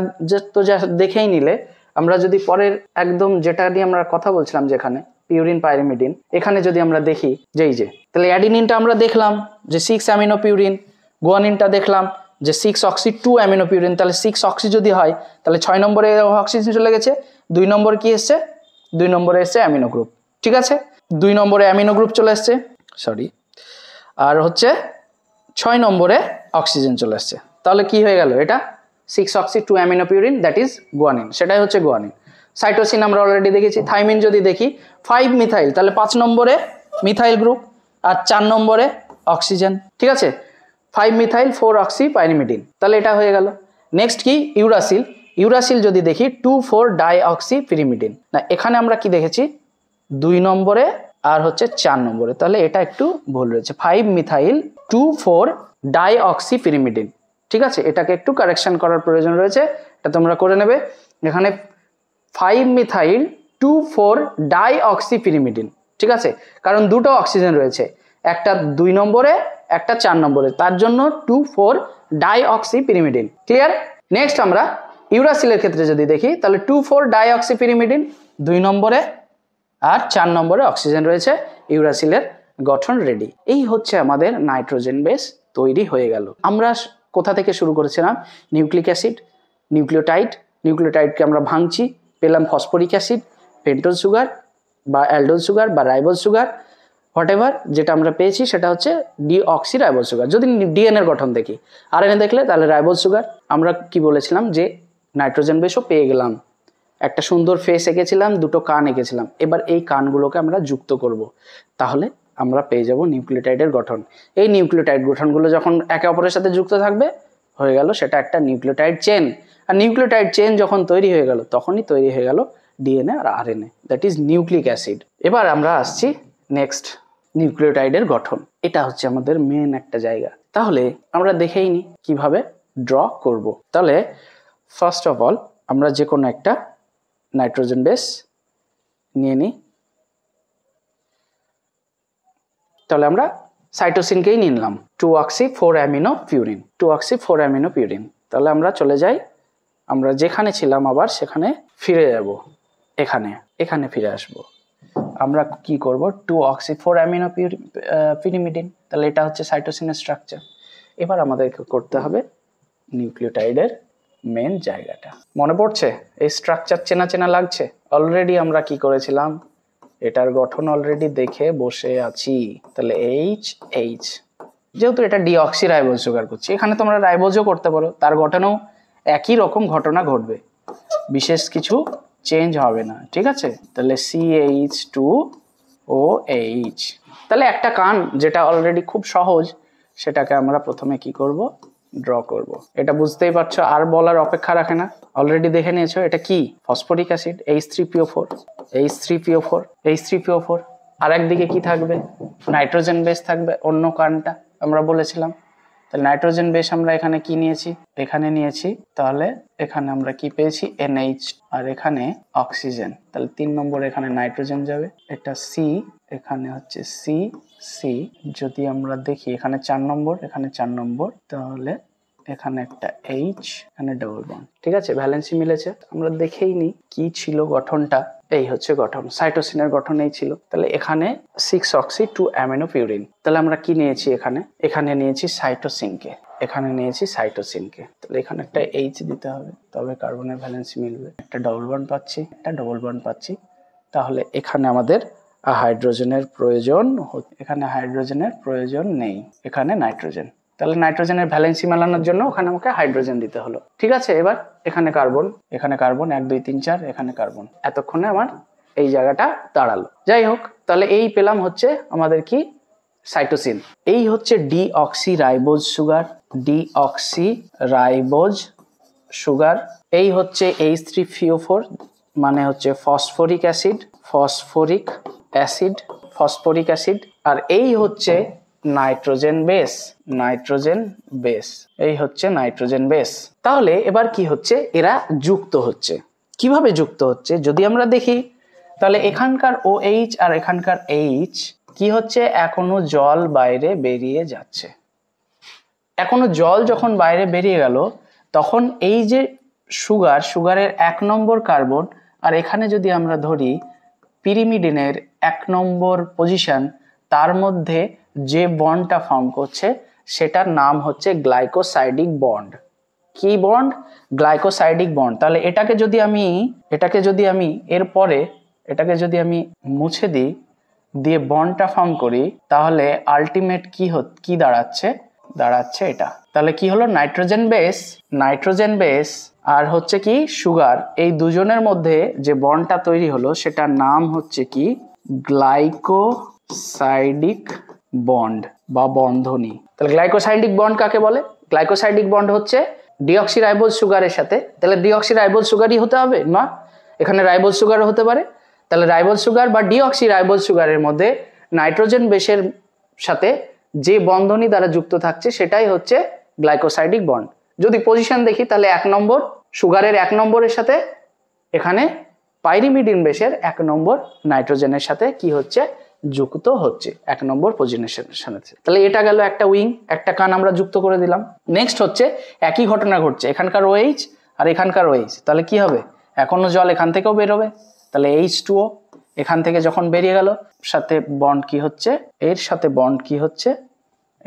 তো যা দেখেই নিলে, আমরা যদি পরের একদম যেটা নিয়ে আমরা কথা বলছিলাম যেখানে পিউরিন পাইরিমিডিন, এখানে যদি আমরা দেখি যে এই যে, তাহলে অ্যাডিনিনটা আমরা দেখলাম যে 6 অ্যামিনো পিউরিন, গুয়ানিনটা দেখলাম যে 6 অক্সি 2 অ্যামিনো পিউরিন, তাহলে 6 অক্সি যদি হয় তাহলে 6 নম্বরে অক্সিজেন চলে গেছে, 2 নম্বর কি এসছে? 2 নম্বরে এসছে অ্যামিনো গ্রুপ, ঠিক আছে? 2 নম্বরে অ্যামিনো গ্রুপ চলে এসছে, সরি, আর হচ্ছে 6 নম্বরে অক্সিজেন চলে এসছে। তাহলে কি হয়ে গেল? এটা 6 oxy 2 amino purine, that is guanine, সেটাই হচ্ছে গুয়ানিন। সাইটোসিন আমরা অলরেডি দেখেছি। থাইমিন যদি দেখি 5 মিথাইল, তাহলে 5 নম্বরে মিথাইল গ্রুপ আর 4 নম্বরে অক্সিজেন, ঠিক আছে? 5 মিথাইল 4 অক্সি পাইরিমিডিন, তাহলে এটা হয়ে গেল। নেক্সট কি? ইউরাসিল। ইউরাসিল যদি দেখি 2,4 ডাই অক্সি পিরিমিডিন। না, এখানে আমরা কি দেখেছি? 2 নম্বরে আর হচ্ছে 4 নম্বরে, তাহলে এটা একটু ভুল রয়েছে। 5 মিথাইল 2,4 ডাই অক্সি পিরিমিডিন, ঠিক আছে? এটাকে একটু কারেকশন করার প্রয়োজন রয়েছে, এটা তোমরা করে নেবে। এখানে 5 মিথাইল 2,4 ডাই অক্সি পিরিমিডিন, ঠিক আছে? কারণ দুটো অক্সিজেন রয়েছে, একটা 2 নম্বরে একটা 4 নম্বরে, তার জন্য 2,4 die oxy pyrimidine. Clear? Next আমরা ইউরাসিলের ক্ষেত্রে যদি দেখি তাহলে 2,4 ডাই অক্সি পিরিমিডিন 2 নম্বরে আর 4 নম্বরে অক্সিজেন রয়েছে, ইউরাসিলের গঠন রেডি। এই হচ্ছে আমাদের নাইট্রোজেন বেস তৈরি হয়ে গেল। আমরা কোথা থেকে শুরু করেছিলাম? নিউক্লিক অ্যাসিড, নিউক্লিওটাইড, নিউক্লিওটাইডকে আমরা ভাঙছি, পেলাম ফসফরিক অ্যাসিড, পেন্টোজ সুগার বা অ্যালডোজ সুগার বা রাইবোজ সুগার, হোয়াটএভার যেটা আমরা পেয়েছি সেটা হচ্ছে ডিঅক্সি রাইবোজ সুগার। যদি ডিএনএর গঠন দেখি, আরএনএ দেখলে তাহলে রাইবোজ সুগার। আমরা কি বলেছিলাম যে নাইট্রোজেন বেসও পেয়ে গেলাম, একটা সুন্দর ফেস এঁকেছিলাম, দুটো কান এঁকেছিলাম, এবার এই কানগুলোকে আমরা যুক্ত করব, তাহলে আমরা পেয়ে যাব নিউক্লিওটাইডের গঠন। এই নিউক্লিওটাইড গঠনগুলো যখন একে অপরের সাথে যুক্ত থাকবে, হয়ে গেল সেটা একটা নিউক্লিওটাইড চেন। আর নিউক্লিওটাইড চেন যখন তৈরি হয়ে গেল, তখনই তৈরি হয়ে গেল ডিএনএ আর RNA, that is nucleic acid. এবার আমরা আসছি নেক্সট, নিউক্লিওটাইডের গঠন। এটা হচ্ছে আমাদের মেন একটা জায়গা। তাহলে আমরা দেখেই নি কিভাবে ড্র করব। তাহলে ফার্স্ট অফ অল আমরা যে কোনো একটা নাইট্রোজেন বেস নিয়ে নিই। তাহলে আমরা সাইটোসিনকেই নিলাম, 2 oxy 4 amino purine, 2 oxy 4 amino purine. তাহলে আমরা চলে যাই, আমরা যেখানে ছিলাম আবার সেখানে ফিরে যাব, এখানে ফিরে আসব। আমরা কি করব? 2 অক্সি 4 অ্যামিনো পিরিমিডিন, তাহলে এটা হচ্ছে সাইটোসিনের স্ট্রাকচার। এবার আমাদেরকে করতে হবে নিউক্লিওটাইডের মেন জায়গাটা। মনে পড়ছে? এই স্ট্রাকচার চেনা চেনা লাগছে? অলরেডি আমরা কি করেছিলাম? এটার গঠন অলরেডি দেখে বসে আছি। তাহলে এইচ, যেহেতু এটা ডিঅক্সি রাইবোজ সুগার করছি, এখানে তোমরা রাইবোজও করতে পারো, তার গঠনেও একই রকম ঘটনা ঘটবে, বিশেষ কিছু চেঞ্জ হবে না, ঠিক আছে? তাহলে CH2OH। তাহলে একটা কান যেটা অলরেডি খুব সহজ, সেটাকে আমরা প্রথমে কি করব? ড্র করব। এটা বুঝতেই পারছো, আর বলার অপেক্ষা রাখে না, অলরেডি দেখে নিয়েছো। এটা কি? Phosphoric acid, H3PO4। আর একদিকে কি থাকবে? নাইট্রোজেন বেস থাকবে, অন্য কানটা আমরা বলেছিলাম। তাহলে নাইট্রোজেন বেস আমরা এখানে কি নিয়েছি? এখানে নিয়েছি। তাহলে এখানে আমরা কি পেয়েছি? NH, আর এখানে অক্সিজেন। তাহলে 3 নম্বর এখানে নাইট্রোজেন যাবে, এটা C, এখানে হচ্ছে C। যদি আমরা দেখি এখানে 4 নম্বর, এখানে 4 নম্বর, তাহলে এখানে একটা H, এখানে ডবল বন্ড, ঠিক আছে? ভ্যালেন্সি মিলেছে। আমরা দেখেই নি কি ছিল গঠনটা। এই হচ্ছে গঠন, সাইটোসিনের গঠন এই ছিল। তাহলে এখানে 6 অক্সি 2 অ্যামিনো পিউরিন। তাহলে আমরা কি নিয়েছি? এখানে নিয়েছি সাইটোসিনকে, তাহলে এখানে একটা H দিতে হবে, তবে কার্বনের ভ্যালেন্সি মিলবে। একটা ডবল বন্ড পাচ্ছি, তাহলে এখানে আমাদের হাইড্রোজেনের প্রয়োজন, এখানে হাইড্রোজেনের প্রয়োজন নেই, এখানে নাইট্রোজেন। তাহলে নাইট্রোজেনের ভ্যালেন্সি মেলানোর জন্য ওখানে আমাকে হাইড্রোজেন দিতে হলো, ঠিক আছে? এবার এখানে কার্বন 1 2 3 4, এখানে কার্বন। এতক্ষণে আমার এই জায়গাটা দাঁড়ালো। যাই হোক, তাহলে এই পেলাম হচ্ছে আমাদের কি? সাইটোসিন। এই হচ্ছে ডিঅক্সি রাইবোজ সুগার। এই হচ্ছে H3PO4, মানে হচ্ছে phosphoric acid, phosphoric acid, phosphoric acid, আর এই হচ্ছে নাইট্রোজেন বেস। নাইট্রোজেন বেস, এই হচ্ছে নাইট্রোজেন বেস। তাহলে এবার কি হচ্ছে, এরা যুক্ত হচ্ছে। কিভাবে যুক্ত হচ্ছে যদি আমরা দেখি, তাহলে এখানকার OH আর এখানকার H কি হচ্ছে, এখনো জল বাইরে বেরিয়ে যাচ্ছে। এখনো জল যখন বাইরে বেরিয়ে গেল, তখন এই যে সুগারের 1 নম্বর কার্বন, আর এখানে যদি আমরা ধরি পিরিমিডিনের 1 নম্বর পজিশন, তার মধ্যে যে বন্ডটা ফর্ম করছে সেটার নাম হচ্ছে গ্লাইকোসাইডিক বন্ড। কি বন্ড? Glycosidic bond. তাহলে এটাকে যদি আমি এরপরে এটাকে যদি আমি মুছে দিই, দিয়ে বন্ডটা ফর্ম করি, তাহলে আলটিমেট কি দাঁড়াচ্ছে এটা। তাহলে কি হলো, নাইট্রোজেন বেস আর হচ্ছে কি সুগার, এই দুজনের মধ্যে যে বন্ডটা তৈরি হলো সেটার নাম হচ্ছে কি গ্লাইকোসাইডিক বন্ড বা বন্ধনী। তাহলে গ্লাইকোসাইডিক বন্ড কাকে বলে? গ্লাইকোসাইডিক বন্ড হচ্ছে ডিঅক্সিরাইবোজ সুগারের সাথে। তাহলে ডিঅক্সিরাইবোজ সুগারই হতে হবে না, এখানে রাইবোজ সুগারও হতে পারে। তাহলে রাইবোজ সুগার বা ডিঅক্সিরাইবোজ সুগারের মধ্যে নাইট্রোজেন বেসের সাথে যে বন্ধনী দ্বারা যুক্ত থাকছে সেটাই হচ্ছে গ্লাইকোসাইডিক বন্ড। যদি পজিশন দেখি, তাহলে 1 নম্বর সুগারের 1 নম্বরের সাথে এখানে পাইরিমিডিন বেসের 1 নম্বর নাইট্রোজেনের সাথে কি হচ্ছে, যুক্ত হচ্ছে 1 নম্বর পজিশনের সাথে। তাহলে এটা গেল একটা উইং, একটা কান আমরা যুক্ত করে দিলাম। নেক্সট হচ্ছে একই ঘটনা ঘটছে, এখানকার OH আর এখানকার OH, তাহলে কি হবে, এখনো জল এখান থেকেও বেরোবে। তাহলে H2O এখান থেকে যখন বেরিয়ে গেল, সাথে বন্ড কি হচ্ছে, এর সাথে বন্ড কি হচ্ছে,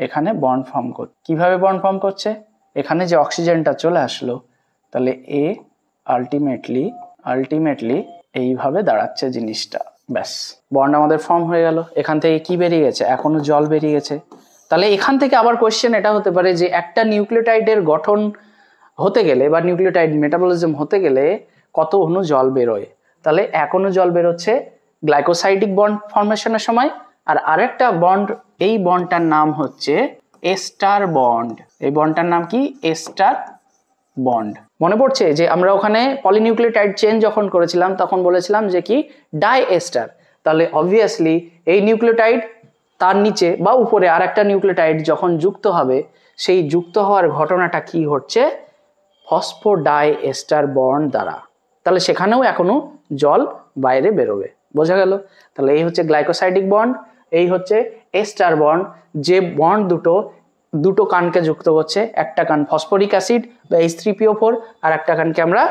এখানে বন্ড ফর্ম করছে। কিভাবে বন্ড ফর্ম করছে, এখানে যে অক্সিজেনটা চলে আসলো, তাহলে এ আলটিমেটলি এইভাবে দাঁড়াচ্ছে জিনিসটা। ব্যাস, বন্ড আমাদের ফর্ম হয়ে গেল। এখান থেকে কি বেরিয়ে গেছে, এখনো জল বেরিয়ে গেছে। তাহলে এখান থেকে আবার কোয়েশ্চেন এটা হতে পারে যে একটা নিউক্লিওটাইডের গঠন হতে গেলে বা নিউক্লিওটাইড মেটাবলিজম হতে গেলে কত অণু জল বেরোয়। তাহলে 1 অণু জল বেরোচ্ছে গ্লাইকোসাইডিক বন্ড ফর্মেশনের সময়, আর আরেকটা বন্ড, এই বন্ডটার নাম হচ্ছে এস্টার বন্ড। এই বন্ডটার নাম কি, এস্টার বন্ড। মনে পড়ছে যে আমরা ওখানে পলিনিউক্লিওটাইড চেন যখন করেছিলাম তখন বলেছিলাম যে কি ডাই এস্টার। তাহলে অবভিয়াসলি এই নিউক্লিওটাইড তার নিচে বা উপরে আর একটা নিউক্লিওটাইড যখন যুক্ত হবে, সেই যুক্ত হওয়ার ঘটনাটা কি হচ্ছে, ফসফোডাই এস্টার বন্ড দ্বারা। তাহলে সেখানেও এখনো জল বাইরে বেরোবে, বোঝা গেল। তাহলে এই হচ্ছে গ্লাইকোসাইডিক বন্ড, এই হচ্ছে এস্টার বন্ড। যে বন্ড দুটো কানকে যুক্ত করছে, একটা কান ফসফরিক অ্যাসিড বা H3PO4, আর একটা কানকে আমরা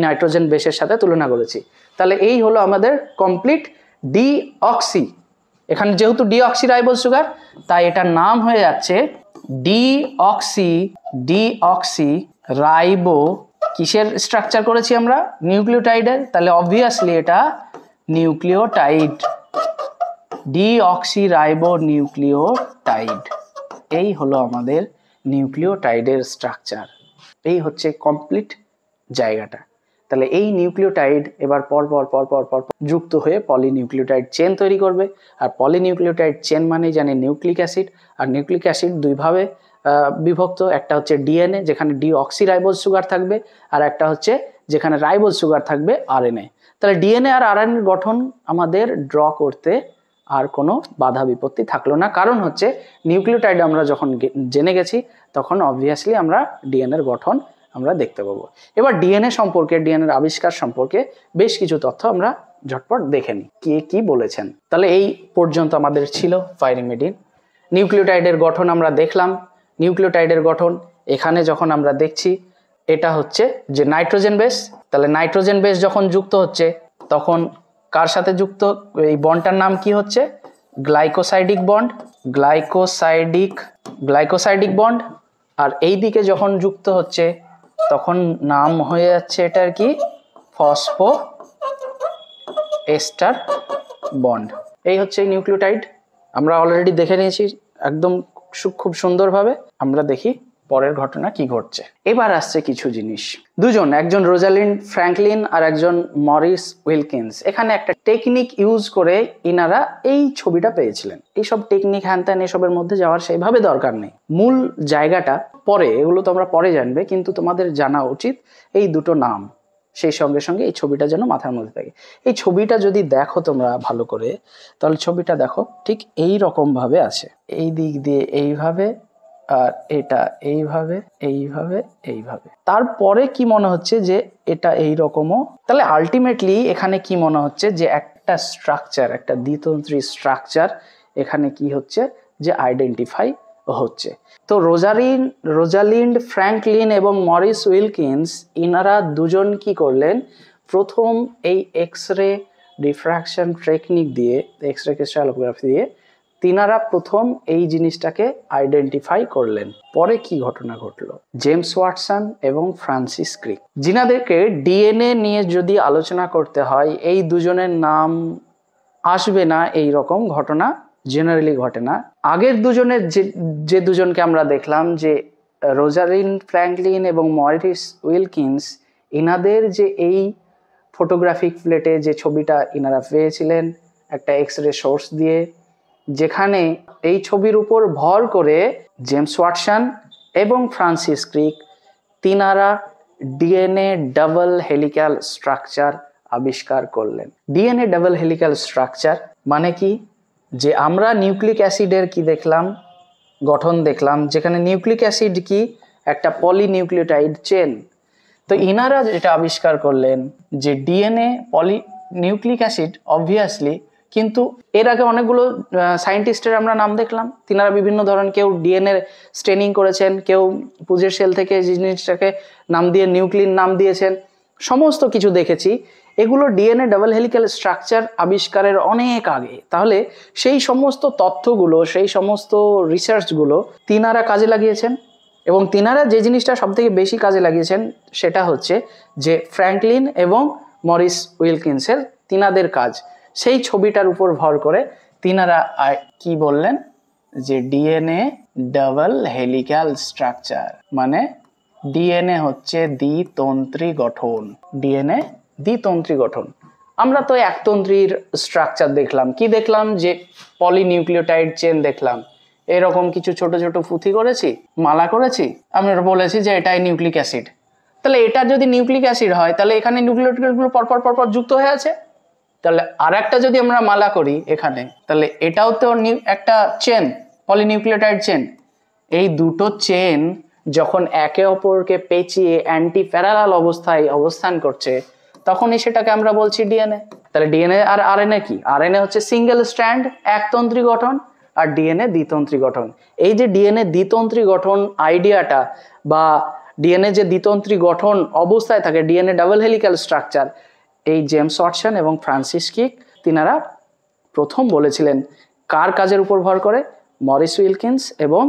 নাইট্রোজেন বেসের সাথে তুলনা করেছি। তাহলে এই হলো আমাদের কমপ্লিট ডিঅক্সি। এখানে যেহেতু ডিঅক্সিরাইবোজ সুগার, তাই এটার নাম হয়ে যাচ্ছে ডিঅক্সি রাইবো। কিসের স্ট্রাকচার করেছি আমরা, নিউক্লিওটাইডের। তাহলে অবভিয়াসলি এটা নিউক্লিওটাইড, ডিঅক্সিরাইবো নিউক্লিওটাইড। এই হলো আমাদের নিউক্লিওটাইডের স্ট্রাকচার, এই হচ্ছে কমপ্লিট জায়গাটা। তাহলে এই নিউক্লিওটাইড এবার পর যুক্ত হয়ে পলিনিউক্লিওটাইড চেন তৈরি করবে। আর পলিনিউক্লিওটাইড চেন মানে জানি নিউক্লিক অ্যাসিড, আর নিউক্লিক অ্যাসিড দুইভাবে বিভক্ত। একটা হচ্ছে ডিএনএ, যেখানে ডিঅক্সিরাইবোজ সুগার থাকবে, আর একটা হচ্ছে যেখানে রাইবোজ সুগার থাকবে আরএনএ। তাহলে ডিএনএ আর আরএনএ গঠন আমাদের ড্র করতে আর কোনো বাধা বিপত্তি থাকলো না, কারণ হচ্ছে নিউক্লিওটাইড আমরা যখন জেনে গেছি তখন অবভিয়াসলি আমরা ডিএনএর গঠন আমরা দেখতে পাবো। এবার ডিএনএ সম্পর্কে, ডিএনএর আবিষ্কার সম্পর্কে বেশ কিছু তথ্য আমরা ঝটপট দেখে নিই, কে কি বলেছেন। তাহলে এই পর্যন্ত আমাদের ছিল পাইরিমিডিন। নিউক্লিওটাইডের গঠন আমরা দেখলাম। নিউক্লিওটাইডের গঠন এখানে যখন আমরা দেখছি, এটা হচ্ছে যে নাইট্রোজেন বেস। তাহলে নাইট্রোজেন বেস যখন যুক্ত হচ্ছে তখন কার সাথে যুক্ত, এই বন্ডটার নাম কি হচ্ছে, গ্লাইকোসাইডিক বন্ড, গ্লাইকোসাইডিক বন্ড। আর এই দিকে যখন যুক্ত হচ্ছে তখন নাম হয়ে যাচ্ছে এটার কি, ফসফো এস্টার বন্ড। এই হচ্ছে নিউক্লিওটাইড, আমরা অলরেডি দেখে নিয়েছি একদম খুব সুন্দরভাবে। আমরা দেখি পরের ঘটনা কি ঘটছে। এবার আসছে কিছু জিনিস। একজন রোজালিন্ড ফ্র্যাঙ্কলিন আর একজন মরিস উইলকিন্স এখানে একটা টেকনিক ইউজ করে ইনারা এই ছবিটা পেয়েছিলেন। এইসব টেকনিক হ্যান এসবের মধ্যে যাওয়ার সেইভাবে দরকার নেই, মূল জায়গাটা পরে, এগুলো তোমরা পরে জানবে, কিন্তু তোমাদের জানা উচিত এই দুটো নাম, সেই সঙ্গে সঙ্গে এই ছবিটা যেন মাথার মধ্যে থাকে। এই ছবিটা যদি দেখো তোমরা ভালো করে, তাহলে ছবিটা দেখো ঠিক এই রকম ভাবে আছে, এই দিক দিয়ে এইভাবে, আর এটা এইভাবে এইভাবে এইভাবে। তারপরে কি মনে হচ্ছে যে এটা এই রকমও। তাহলে আলটিমেটলি এখানে কি মনে হচ্ছে যে একটা স্ট্রাকচার, একটা দ্বিতন্ত্রী স্ট্রাকচার এখানে কি হচ্ছে যে আইডেন্টিফাই হচ্ছে। তো রোজালিন্ড ফ্র্যাঙ্কলিন এবং মরিস উইলকিন্স ইনারা দুজন কি করলেন, প্রথম এই এক্স রে ডিফ্র্যাকশন টেকনিক দিয়ে, এক্স রে ক্রিস্টালোগ্রাফি দিয়ে তিনারা প্রথম এই জিনিসটাকে আইডেন্টিফাই করলেন। পরে কি ঘটনা ঘটলো, জেমস ওয়াটসন এবং ফ্রান্সিস ক্রিক, যিনাদেরকে ডিএনএ নিয়ে যদি আলোচনা করতে হয় এই দুজনের নাম আসবে না, এই রকম ঘটনা জেনারেলি ঘটে না। আগের দুজনের যে দুজনকে আমরা দেখলাম, যে রোজালিন্ড ফ্র্যাঙ্কলিন এবং মরিস উইলকিন্স, ইনাদের যে এই ফটোগ্রাফিক প্লেটে যে ছবিটা ইনারা পেয়েছিলেন একটা এক্স রে সোর্স দিয়ে, যেখানে এই ছবির উপর ভর করে জেমস ওয়াটসন এবং ফ্রান্সিস ক্রিক তিনারা ডিএনএ ডাবল হেলিক্যাল স্ট্রাকচার আবিষ্কার করলেন। ডিএনএ ডাবল হেলিক্যাল স্ট্রাকচার মানে কি, যে আমরা নিউক্লিক অ্যাসিডের কি দেখলাম, গঠন দেখলাম, যেখানে নিউক্লিক অ্যাসিড কি একটা পলিনিউক্লিওটাইড চেন। তো ইনারা যেটা আবিষ্কার করলেন যে ডিএনএ পলিনিউক্লিক অ্যাসিড অবভিয়াসলি, কিন্তু এর আগে অনেকগুলো সায়েন্টিস্টের আমরা নাম দেখলাম, তিনারা বিভিন্ন ধরনের, কেউ ডিএনএ স্টেনিং করেছেন, কেউ পুজের সেল থেকে জিনিসটাকে নাম দিয়ে নিউক্লিন নাম দিয়েছেন, সমস্ত কিছু দেখেছি। এগুলো ডিএনএ ডাবল হেলিক্যাল স্ট্রাকচার আবিষ্কারের অনেক আগে। তাহলে সেই সমস্ত তথ্যগুলো, সেই সমস্ত রিসার্চগুলো তিনারা কাজে লাগিয়েছেন, এবং তিনারা যে জিনিসটা সব থেকে বেশি কাজে লাগিয়েছেন সেটা হচ্ছে যে ফ্র্যাঙ্কলিন এবং মরিস উইলকিন্সের তিনাদের কাজ। সেই ছবিটার উপর ভর করে তিনারা কি বললেন, যে ডিএনএ ডাবল হেলিক্যাল স্ট্রাকচার মানে ডিএনএ হচ্ছে দ্বিতন্ত্রী গঠন। ডিএনএ দ্বিতন্ত্রী গঠন। আমরা তো একতন্ত্রীর স্ট্রাকচার দেখলাম, কি দেখলাম, যে পলিনিউক্লিওটাইড চেন দেখলাম, এরকম কিছু ছোট ছোট পুঁথি করেছি, মালা করেছি, আমরা বলেছি যে এটাই নিউক্লিক অ্যাসিড। তাহলে এটা যদি নিউক্লিক অ্যাসিড হয়, তাহলে এখানে নিউক্লিওটাইডগুলো পরপর পরপর যুক্ত হয়ে আছে। তাহলে আর একটা যদি আমরা মালা করি এখানে, তাহলে এটাও তো একটা চেন, পলিনিউক্লিওটাইড চেন। এই দুটো চেন যখন একে অপরকে পেঁচিয়ে অ্যান্টি প্যারালাল অবস্থায় অবস্থান করছে, তখনই সেটাকে আমরা বলছি ডিএনএ। তাহলে ডিএনএ আর আরএনএ কি, আরএনএ হচ্ছে সিঙ্গেল স্ট্র্যান্ড একতন্ত্রী গঠন, আর ডিএনএ দ্বিতন্ত্রী গঠন। এই যে ডিএনএ দ্বিতন্ত্রী গঠন আইডিয়াটা, বা ডিএনএ যে দ্বিতন্ত্রী গঠন অবস্থায় থাকে, ডিএনএ ডাবল হেলিক্যাল স্ট্রাকচার, এই জেমস ওয়াটসন এবং ফ্রান্সিস ক্রিক তিনারা প্রথম বলেছিলেন। কার কাজের উপর ভর করে, মরিস উইলকিন্স এবং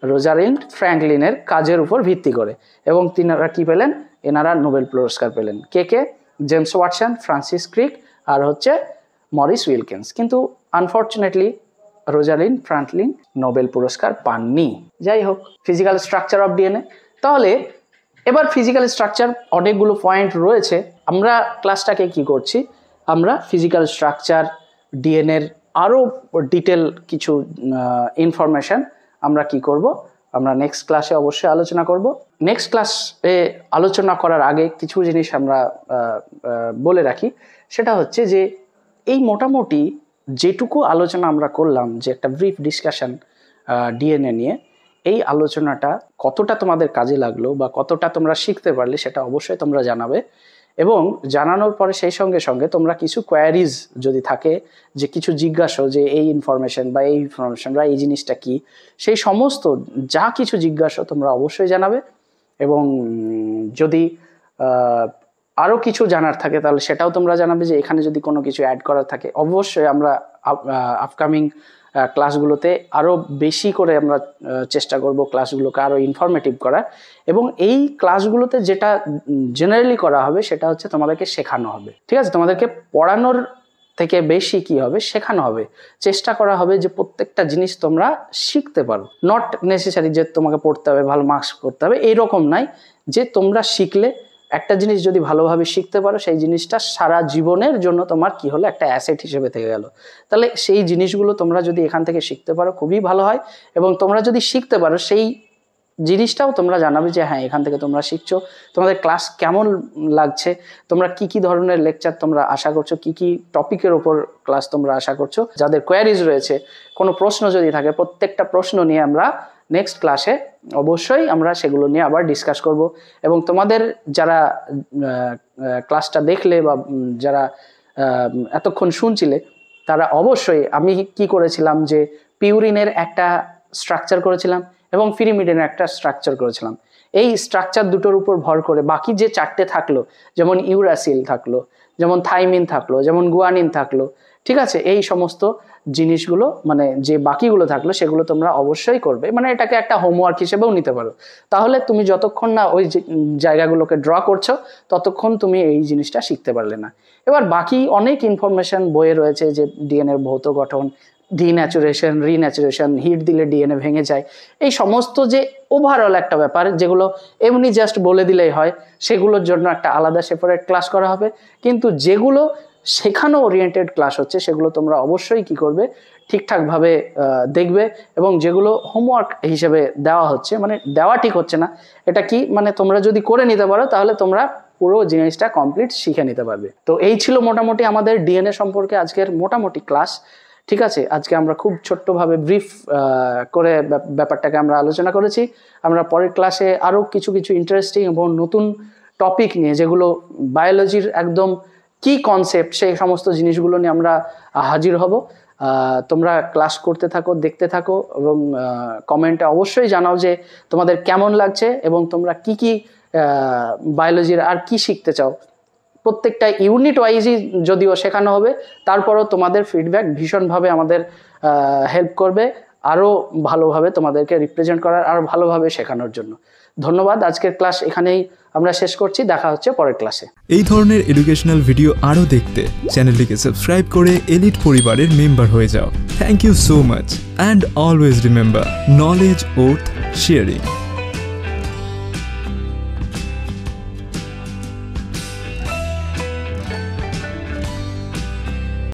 রোজালিন্ড ফ্র্যাঙ্কলিনের কাজের উপর ভিত্তি করে। এবং তিনারা কি পেলেন, এনারা নোবেল পুরস্কার পেলেন। কে কে, জেমস ওয়াটসন, ফ্রান্সিস ক্রিক আর হচ্ছে মরিস উইলকিন্স। কিন্তু আনফর্চুনেটলি রোজালিন্ড ফ্র্যাঙ্কলিন নোবেল পুরস্কার পাননি। যাই হোক, ফিজিক্যাল স্ট্রাকচার অফ ডিএনএ। তাহলে এবার ফিজিক্যাল স্ট্রাকচার অনেকগুলো পয়েন্ট রয়েছে। আমরা ক্লাসটাকে কি করছি, আমরা ফিজিক্যাল স্ট্রাকচার ডিএনএর আরও ডিটেল কিছু ইনফরমেশন আমরা কি করব, আমরা নেক্সট ক্লাসে অবশ্যই আলোচনা করব। নেক্সট ক্লাসে আলোচনা করার আগে কিছু জিনিস আমরা বলে রাখি, সেটা হচ্ছে যে এই মোটামুটি যেটুকু আলোচনা আমরা করলাম, যে একটা ব্রিফ ডিসকাশন ডিএনএ নিয়ে, এই আলোচনাটা কতটা তোমাদের কাজে লাগলো বা কতটা তোমরা শিখতে পারলে সেটা অবশ্যই তোমরা জানাবে। এবং জানানোর পরে সেই সঙ্গে সঙ্গে তোমরা কিছু কোয়ারিজ যদি থাকে, যে কিছু জিজ্ঞাসা, যে এই ইনফরমেশন বা এই ইনফরমেশন বা এই জিনিসটা কি, সেই সমস্ত যা কিছু জিজ্ঞাসা তোমরা অবশ্যই জানাবে। এবং যদি আরও কিছু জানার থাকে তাহলে সেটাও তোমরা জানাবে, যে এখানে যদি কোনো কিছু অ্যাড করার থাকে। অবশ্যই আমরা আপকামিং ক্লাসগুলোতে আরও বেশি করে আমরা চেষ্টা করব ক্লাসগুলোকে আরও ইনফরমেটিভ করার। এবং এই ক্লাসগুলোতে যেটা জেনারেলি করা হবে সেটা হচ্ছে তোমাদেরকে শেখানো হবে, ঠিক আছে? তোমাদেরকে পড়ানোর থেকে বেশি কি হবে, শেখানো হবে। চেষ্টা করা হবে যে প্রত্যেকটা জিনিস তোমরা শিখতে পারো। নট নেসেসারি যে তোমাকে পড়তে হবে, ভালো মার্কস করতে হবে, এইরকম নাই। যে তোমরা শিখলে, একটা জিনিস যদি ভালোভাবে শিখতে পারো, সেই জিনিসটা সারা জীবনের জন্য তোমার কি হলো, একটা অ্যাসেট হিসেবে থেকে গেল। তাহলে সেই জিনিসগুলো তোমরা যদি এখান থেকে শিখতে পারো খুবই ভালো হয়। এবং তোমরা যদি শিখতে পারো, সেই জিনিসটাও তোমরা জানাবে যে হ্যাঁ এখান থেকে তোমরা শিখছো, তোমাদের ক্লাস কেমন লাগছে, তোমরা কি কি ধরনের লেকচার তোমরা আশা করছো, কি কি টপিকের ওপর ক্লাস তোমরা আশা করছো। যাদের কোয়ারিজ রয়েছে, কোনো প্রশ্ন যদি থাকে, প্রত্যেকটা প্রশ্ন নিয়ে আমরা নেক্সট ক্লাসে অবশ্যই আমরা সেগুলো নিয়ে আবার ডিসকাস করব। এবং তোমাদের যারা ক্লাসটা দেখলে বা যারা এতক্ষণ শুনছিলে, তারা অবশ্যই, আমি কি করেছিলাম যে পিউরিনের একটা স্ট্রাকচার করেছিলাম এবং পিরিমিডিনের একটা স্ট্রাকচার করেছিলাম। এই স্ট্রাকচার দুটোর উপর ভর করে বাকি যে 4টে থাকলো, যেমন ইউরাসিল থাকলো, যেমন থাইমিন থাকলো, যেমন গুয়ানিন থাকলো, ঠিক আছে, এই সমস্ত জিনিসগুলো মানে যে বাকিগুলো থাকলো সেগুলো তোমরা অবশ্যই করবে। মানে এটাকে একটা হোমওয়ার্ক হিসেবেও নিতে পারো। তাহলে তুমি যতক্ষণ না ওই জায়গাগুলোকে ড্র করছো ততক্ষণ তুমি এই জিনিসটা শিখতে পারলে না। এবার বাকি অনেক ইনফরমেশন বইয়ে রয়েছে, যে ডিএনএর ভৌত গঠন, ডিন্যাচুরেশন, রিন্যাচুরেশন, হিট দিলে ডিএনএ ভেঙে যায়, এই সমস্ত যে ওভারঅল একটা ব্যাপার যেগুলো এমনি জাস্ট বলে দিলেই হয়, সেগুলোর জন্য একটা আলাদা সেপারেট ক্লাস করা হবে। কিন্তু যেগুলো শেখানো ওরিয়েন্টেড ক্লাস হচ্ছে সেগুলো তোমরা অবশ্যই কি করবে, ঠিকঠাকভাবে দেখবে। এবং যেগুলো হোমওয়ার্ক হিসেবে দেওয়া হচ্ছে, মানে দেওয়া ঠিক হচ্ছে না, এটা কি মানে তোমরা যদি করে নিতে পারো তাহলে তোমরা পুরো জিনিসটা কমপ্লিট শিখে নিতে পারবে। তো এই ছিল মোটামুটি আমাদের ডিএনএ সম্পর্কে আজকের মোটামুটি ক্লাস। ঠিক আছে, আজকে আমরা খুব ছোট্টভাবে ব্রিফ করে ব্যাপারটাকে আমরা আলোচনা করেছি। আমরা পরের ক্লাসে আরও কিছু কিছু ইন্টারেস্টিং এবং নতুন টপিক নিয়ে, যেগুলো বায়োলজির একদম কি কনসেপ্ট, সেই সমস্ত জিনিসগুলো নিয়ে আমরা হাজির হব। তোমরা ক্লাস করতে থাকো, দেখতে থাকো এবং কমেন্টে অবশ্যই জানাও যে তোমাদের কেমন লাগছে এবং তোমরা কি কি বায়োলজির আর কি শিখতে চাও। প্রত্যেকটা ইউনিট ওয়াইজই যদিও শেখানো হবে, তারপরও তোমাদের ফিডব্যাক ভীষণভাবে আমাদের হেল্প করবে আরও ভালোভাবে তোমাদেরকে রিপ্রেজেন্ট করার, আরও ভালোভাবে শেখানোর জন্য। ধন্যবাদ। আজকের ক্লাস এখানেই আমরা শেষ করছি, দেখা হচ্ছে পরের ক্লাসে। এই ধরনের এডুকেশনাল ভিডিও আরও দেখতে চ্যানেলটিকে সাবস্ক্রাইব করে এলিট পরিবারের মেম্বার হয়ে যাও। Thank you so much and always remember, knowledge worth sharing.